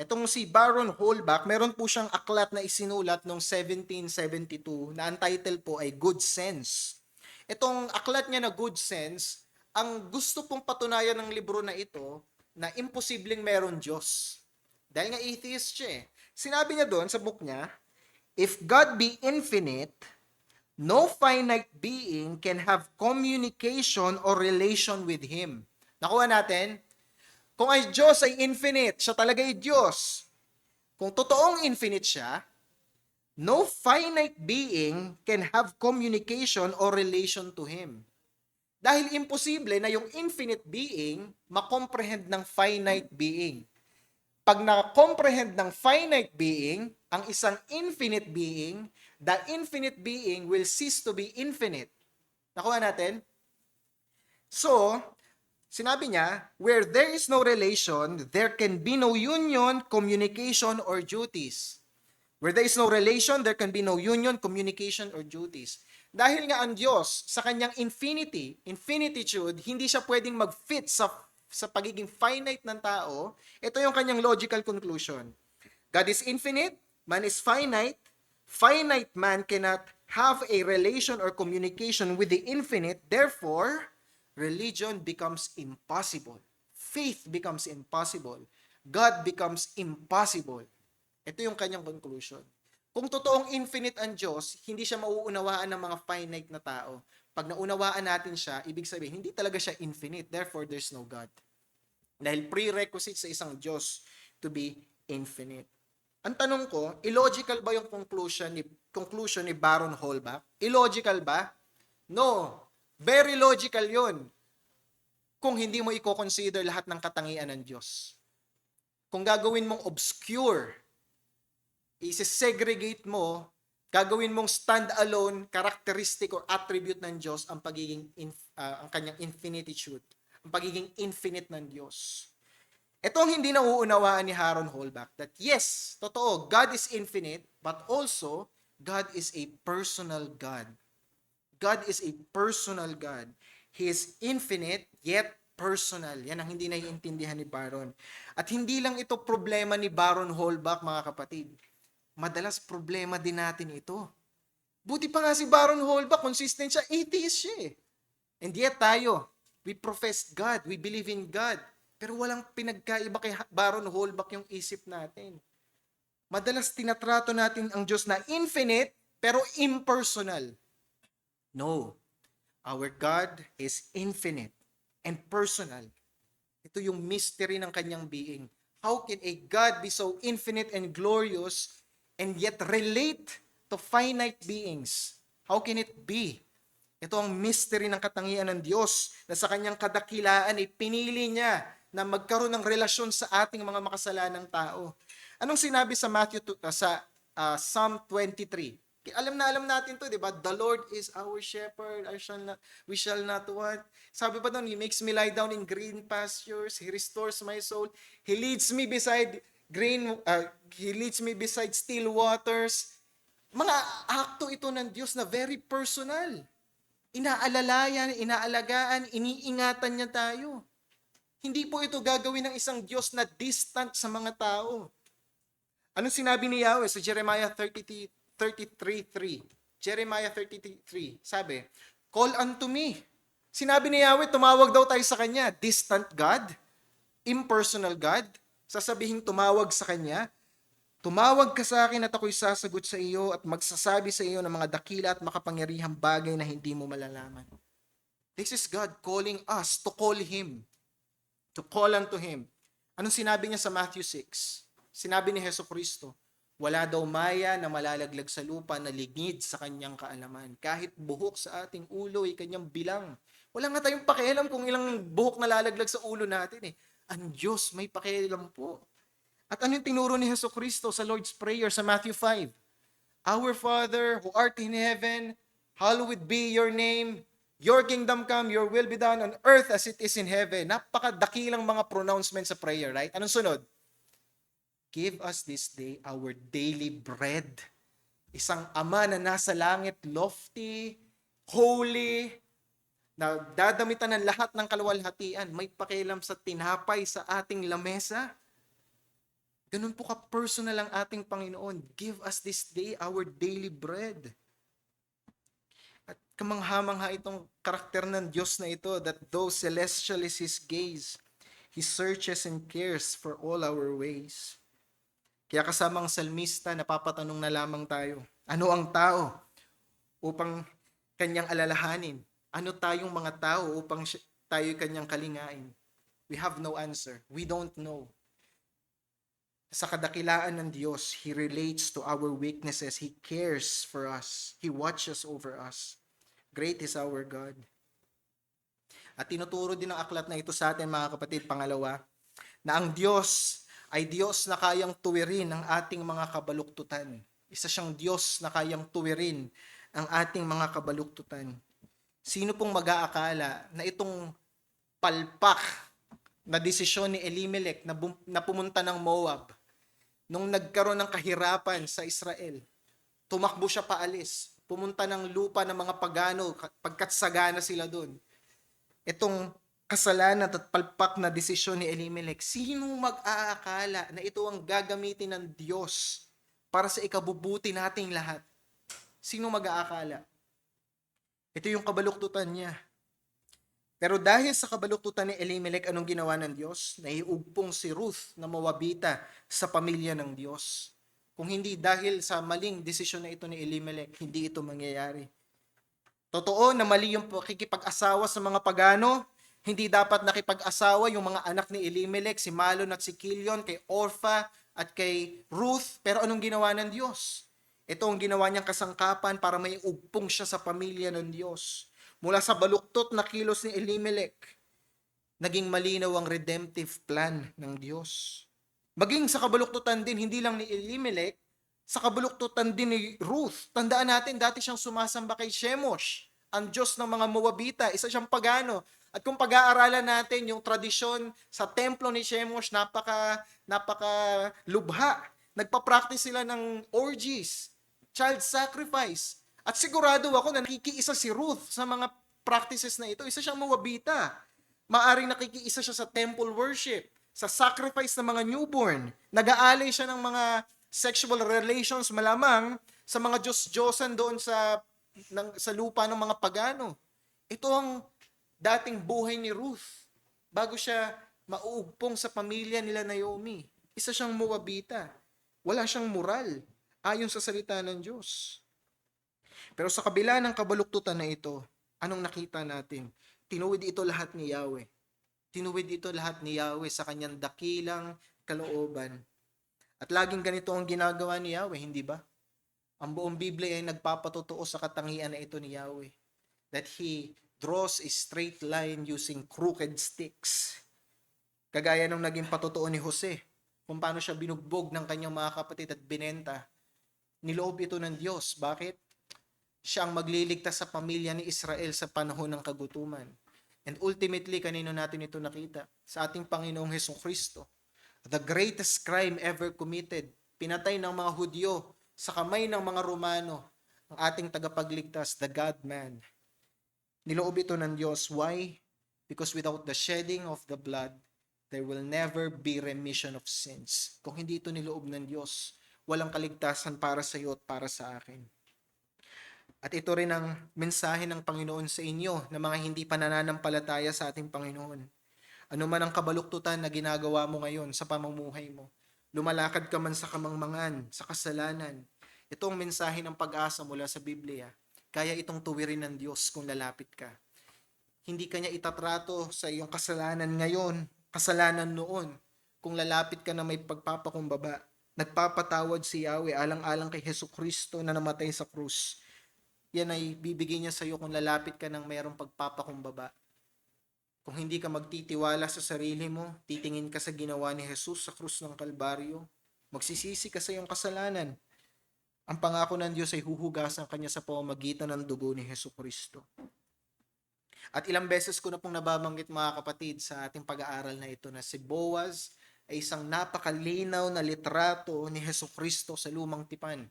Itong si Baron Holbach, meron po siyang aklat na isinulat noong 1772 na ang title po ay Good Sense. Itong aklat niya na Good Sense, ang gusto pong patunayan ng libro na ito na imposibleng meron Diyos. Dahil nga atheist siya eh. Sinabi niya doon sa book niya, if God be infinite, no finite being can have communication or relation with Him. Nakuha natin? Kung ay Diyos ay infinite, siya talaga ay Diyos. Kung totoong infinite siya, no finite being can have communication or relation to Him. Dahil imposible na yung infinite being makomprehend ng finite being. pag na-comprehend ng finite being, ang isang infinite being, the infinite being will cease to be infinite. Nakuha natin? So, sinabi niya, where there is no relation, there can be no union, communication, or duties. Where there is no relation, there can be no union, communication, or duties. Dahil nga ang Diyos, sa kanyang infinitude, hindi siya pwedeng mag-fit sa pagiging finite ng tao. Ito yung kanyang logical conclusion. God is infinite, man is finite. Finite man cannot have a relation or communication with the infinite. Therefore, religion becomes impossible. Faith becomes impossible. God becomes impossible. Ito yung kanyang conclusion. Kung totoong infinite ang Diyos, hindi siya mauunawaan ng mga finite na tao. Pag naunawaan natin siya, ibig sabihin, hindi talaga siya infinite. Therefore, there's no God. Dahil prerequisite sa isang Diyos to be infinite. Ang tanong ko, illogical ba yung conclusion ni Baron Holbach? Illogical ba? No. Very logical yun. Kung hindi mo i-consider lahat ng katangian ng Diyos. Kung gagawin mong obscure, isi-segregate mo, gagawin mong stand-alone characteristic or attribute ng Diyos ang pagiging ang kanyang infinitude, ang pagiging infinite ng Diyos. Ito ang hindi nauunawaan ni Baron Holbach, that yes, totoo, God is infinite, but also God is a personal God. God is a personal God. He is infinite yet personal. Yan ang hindi naiintindihan ni Baron. At hindi lang ito problema ni Baron Holbach, mga kapatid. Madalas problema din natin ito. Buti pa nga si Baron Holbach, consistent siya, atheist siya eh. And yet tayo, we profess God, we believe in God. Pero walang pinagkaiba kay Baron Holbach yung isip natin. Madalas tinatrato natin ang Diyos na infinite, pero impersonal. No. Our God is infinite and personal. Ito yung mystery ng kanyang being. How can a God be so infinite and glorious and yet relate to finite beings? How can it be? Ito ang mystery ng katangian ng Diyos na sa kanyang kadakilaan ay pinili niya na magkaroon ng relasyon sa ating mga makasalanang tao. Anong sinabi sa Psalm 23? Alam natin to, di ba? The Lord is our shepherd, we shall not want. Sabi pa doon, He makes me lie down in green pastures, He restores my soul, He leads me beside still waters. Mga akto ito ng Diyos na very personal. Inaalalayan, inaalagaan, iniingatan niya tayo. Hindi po ito gagawin ng isang Diyos na distant sa mga tao. Anong sinabi ni Yahweh sa Jeremiah 33:3? Jeremiah 33, sabi, call unto me. Sinabi ni Yahweh, tumawag daw tayo sa Kanya. Distant God, impersonal God. Sasabihin tumawag sa Kanya, tumawag ka sa akin at ako'y sasagot sa iyo at magsasabi sa iyo ng mga dakila at makapangyarihang bagay na hindi mo malalaman. This is God calling us to call Him. To call unto Him. Anong sinabi niya sa Matthew 6? Sinabi ni Jesucristo, wala daw maya na malalaglag sa lupa na ligid sa kanyang kaalaman. Kahit buhok sa ating ulo ay kanyang bilang. Wala nga tayong pakialam kung ilang buhok na lalaglag sa ulo natin eh. Ang Diyos may pakialam po. At ano yung tinuro ni Jesucristo sa Lord's Prayer sa Matthew 5? Our Father who art in heaven, hallowed be your name. Your kingdom come, your will be done on earth as it is in heaven. Napakadakilang mga pronouncement sa prayer, right? Anong sunod? Give us this day our daily bread. Isang ama na nasa langit, lofty, holy, na dadamitan ng lahat ng kaluwalhatian, may pakialam sa tinapay sa ating lamesa. Ganun po ka-personal ang ating Panginoon. Give us this day our daily bread. At kamangha-mangha itong karakter ng Diyos na ito, that though celestial is His gaze, He searches and cares for all our ways. Kaya kasamang salmista, napapatanong na lamang tayo, ano ang tao upang kanyang alalahanin? Ano tayong mga tao upang tayo kanyang kalingain? We have no answer. We don't know. Sa kadakilaan ng Diyos, He relates to our weaknesses. He cares for us. He watches over us. Great is our God. At tinuturo din ang aklat na ito sa atin, mga kapatid, pangalawa, na ang Diyos ay Diyos na kayang tuwirin ang ating mga kabaluktutan. Isa siyang Diyos na kayang tuwirin ang ating mga kabaluktutan. Sino pong mag-aakala na itong palpak na desisyon ni Elimelech na pumunta ng Moab nung nagkaroon ng kahirapan sa Israel, tumakbo siya paalis, pumunta ng lupa ng mga pagano pagkat sagana sila doon. Itong kasalanan at palpak na desisyon ni Elimelech, sino mag-aakala na ito ang gagamitin ng Diyos para sa ikabubuti nating lahat? Sino mag-aakala? Ito yung kabaluktutan niya. Pero dahil sa kabaluktutan ni Elimelech, anong ginawa ng Diyos? Naiugpong si Ruth na Moabita sa pamilya ng Diyos. Kung hindi dahil sa maling desisyon na ito ni Elimelech, hindi ito mangyayari. Totoo na mali yung pakikipag-asawa sa mga pagano. Hindi dapat nakipag-asawa yung mga anak ni Elimelech, si Malon at si Kilion, kay Orpha at kay Ruth. Pero anong ginawa ng Diyos? Ito ang ginawa niyang kasangkapan para may ugpong siya sa pamilya ng Diyos. Mula sa baluktot na kilos ni Elimelech, naging malinaw ang redemptive plan ng Diyos. Maging sa kabaluktutan din, hindi lang ni Elimelech, sa kabaluktutan din ni Ruth. Tandaan natin, dati siyang sumasamba kay Shemosh, ang Diyos ng mga Moabita, isa siyang pagano. At kung pag-aaralan natin yung tradisyon sa templo ni Shemosh, napaka lubha. Nagpa-practice sila ng orgies, child sacrifice. At sigurado ako na nakikiisa si Ruth sa mga practices na ito. Isa siyang Moabita. Maaring nakikiisa siya sa temple worship, sa sacrifice ng mga newborn. Nag-aalay siya ng mga sexual relations malamang sa mga Diyos-Diyosan doon sa lupa ng mga pagano. Ito ang dating buhay ni Ruth bago siya mauugpong sa pamilya nila Naomi. Isa siyang Moabita. Wala siyang moral ayon sa salita ng Diyos. Pero sa kabila ng kabaluktutan na ito, anong nakita natin? Tinuwid ito lahat ni Yahweh. Tinuwid ito lahat ni Yahweh sa kanyang dakilang kalooban. At laging ganito ang ginagawa ni Yahweh, hindi ba? Ang buong Biblia ay nagpapatotoo sa katangian na ito ni Yahweh. That He draws a straight line using crooked sticks. Kagaya nung naging patotoo ni Jose, kung paano siya binugbog ng kanyang mga kapatid at binenta. Niloob ito ng Diyos. Bakit? Siya ang magliligtas sa pamilya ni Israel sa panahon ng kagutuman. And ultimately, kanino natin ito nakita? Sa ating Panginoong Hesukristo. The greatest crime ever committed. Pinatay ng mga Hudyo sa kamay ng mga Romano ang ating tagapagligtas, the God-man. Niloob ito ng Diyos. Why? Because without the shedding of the blood, there will never be remission of sins. Kung hindi ito niloob ng Diyos, walang kaligtasan para sa iyo at para sa akin. At ito rin ang mensahe ng Panginoon sa inyo na mga hindi pa nananampalataya sa ating Panginoon. Ano man ang kabaluktutan na ginagawa mo ngayon sa pamumuhay mo, lumalakad ka man sa kamangmangan, sa kasalanan, ito ang mensahe ng pag-asa mula sa Biblia. Kaya itong tuwirin ng Diyos kung lalapit ka. Hindi kanya itatrato sa iyong kasalanan ngayon, kasalanan noon, kung lalapit ka na may pagpapakumbaba. Nagpapatawad si Yahweh alang-alang kay Hesukristo na namatay sa krus. Yan ay bibigay niya sa iyo kung lalapit ka ng mayroong pagpapakumbaba. Kung hindi ka magtitiwala sa sarili mo, titingin ka sa ginawa ni Jesus sa krus ng Kalbaryo, magsisisi ka sa iyong kasalanan. Ang pangako ng Diyos ay huhugasan kanya sa pamamagitan ng dugo ni Hesukristo. At ilang beses ko na pong nababanggit mga kapatid sa ating pag-aaral na ito na si Boaz ay isang napakalinaw na litrato ni Hesukristo sa lumang tipan.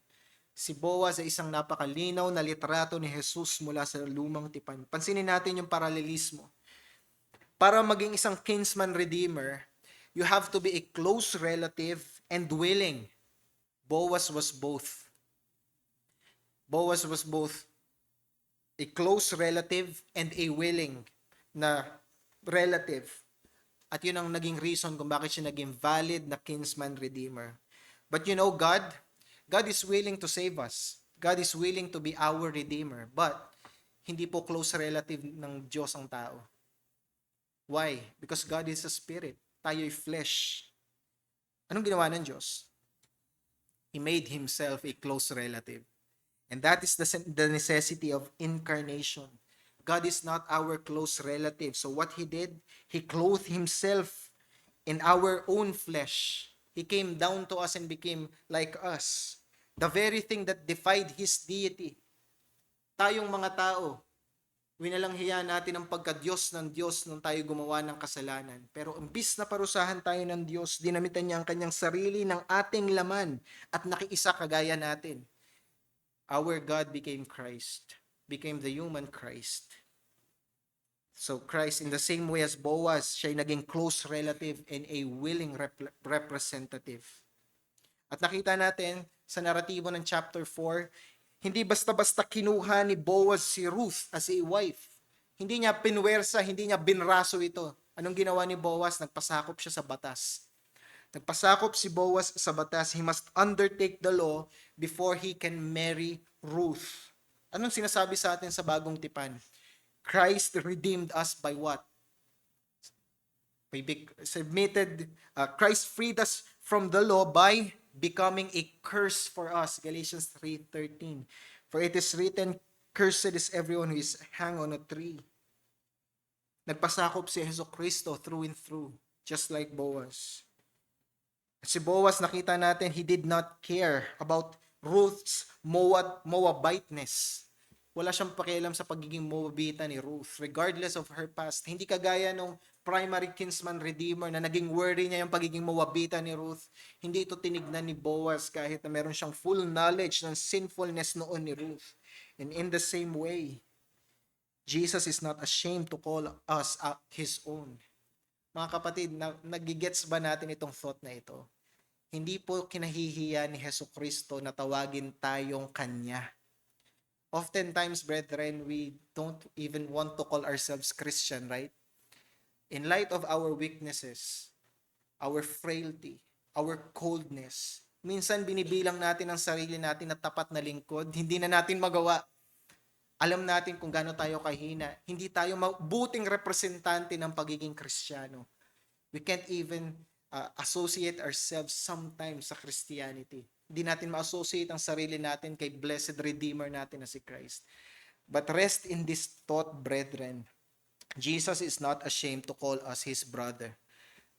Si Boaz ay isang napakalinaw na litrato ni Jesus mula sa lumang tipan. Pansinin natin yung paralelismo. Para maging isang kinsman redeemer, you have to be a close relative and willing. Boaz was both. Boaz was both a close relative and a willing na relative. At yun ang naging reason kung bakit siya naging valid na kinsman redeemer. But you know, God is willing to save us. God is willing to be our redeemer. But hindi po close relative ng Diyos ang tao. Why? Because God is a spirit. Tayo'y flesh. Anong ginawa ng Diyos? He made Himself a close relative. And that is the necessity of incarnation. God is not our close relative. So what He did, He clothed Himself in our own flesh. He came down to us and became like us. The very thing that defied His deity. Tayong mga tao, winalanghiya natin ang pagka-Diyos ng Diyos nung tayo gumawa ng kasalanan. Pero imbis na parusahan tayo ng Diyos, dinamitan niya ang kanyang sarili ng ating laman at nakiisa kagaya natin. Our God became Christ, became the human Christ. So Christ, in the same way as Boaz, siya'y naging close relative and a willing representative. At nakita natin sa naratibo ng chapter 4, hindi basta-basta kinuha ni Boaz si Ruth as a wife. Hindi niya pinwersa, hindi niya binraso ito. Anong ginawa ni Boaz? Nagpasakop siya sa batas. Nagpasakop si Boaz sa batas. He must undertake the law before he can marry Ruth. Anong sinasabi sa atin sa bagong tipan? Christ redeemed us by what? Christ freed us from the law by becoming a curse for us. Galatians 3:13. For it is written, cursed is everyone who is hung on a tree. Nagpasakop si Jesucristo through and through, just like Boaz. Si Boaz, nakita natin, he did not care about Ruth's Moabiteness. Wala siyang pakialam sa pagiging Moabita ni Ruth, regardless of her past. Hindi kagaya nung primary kinsman redeemer na naging worry niya yung pagiging Moabita ni Ruth. Hindi ito tinignan ni Boaz kahit na meron siyang full knowledge ng sinfulness noon ni Ruth. And in the same way, Jesus is not ashamed to call us His own. Mga kapatid, nagigets ba natin itong thought na ito? Hindi po kinahihiya ni Jesucristo na tawagin tayong Kanya. Oftentimes, brethren, we don't even want to call ourselves Christian, right? In light of our weaknesses, our frailty, our coldness, minsan binibilang natin ang sarili natin na tapat na lingkod, hindi na natin magawa. Alam natin kung gaano tayo kahina. Hindi tayo mabuting representante ng pagiging Kristiyano. We can't even associate ourselves sometimes sa Christianity. Hindi natin ma-associate ang sarili natin kay blessed Redeemer natin na si Christ. But rest in this thought, brethren. Jesus is not ashamed to call us His brother.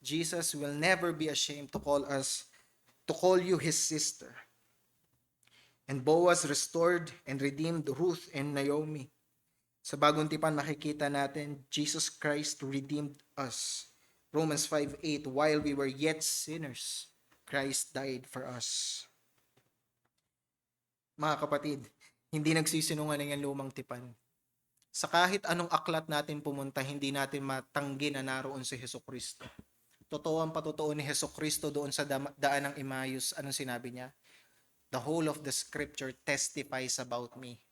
Jesus will never be ashamed to call you His sister. And Boaz restored and redeemed Ruth and Naomi. Sa bagong tipan, makikita natin, Jesus Christ redeemed us. Romans 5:8, while we were yet sinners, Christ died for us. Mga kapatid, hindi nagsisinungaling ang lumang tipan. Sa kahit anong aklat natin pumunta, hindi natin matanggi na naroon si Jesucristo. Totoo ang patotoo ni Jesucristo doon sa daan ng Emmaus. Anong sinabi niya? The whole of the scripture testifies about me.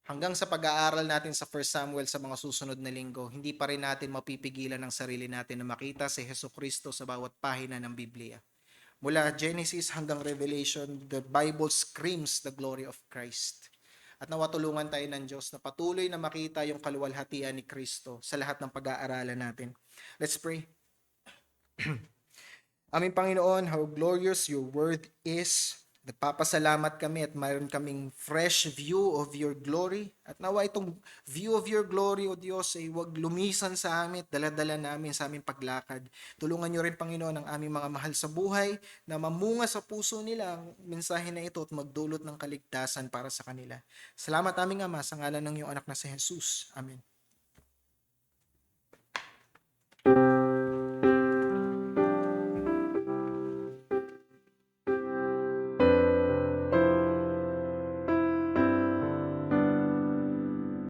Hanggang sa pag-aaral natin sa 1 Samuel sa mga susunod na linggo, hindi pa rin natin mapipigilan ang sarili natin na makita si Jesucristo sa bawat pahina ng Biblia. Mula Genesis hanggang Revelation, the Bible screams the glory of Christ. At nawatulungan tayo ng Diyos na patuloy na makita yung kaluwalhatian ni Kristo sa lahat ng pag-aaralan natin. Let's pray. Aming Panginoon, how glorious your word is. Nagpapasalamat kami at mayroon kaming fresh view of your glory. At nawa itong view of your glory, O Diyos, ay huwag lumisan sa amin, daladala namin sa aming paglakad. Tulungan niyo rin, Panginoon, ang aming mga mahal sa buhay na mamunga sa puso nila ang mensahe na ito at magdulot ng kaligtasan para sa kanila. Salamat aming Ama, sa ngalan ng iyong anak na si Jesus. Amen.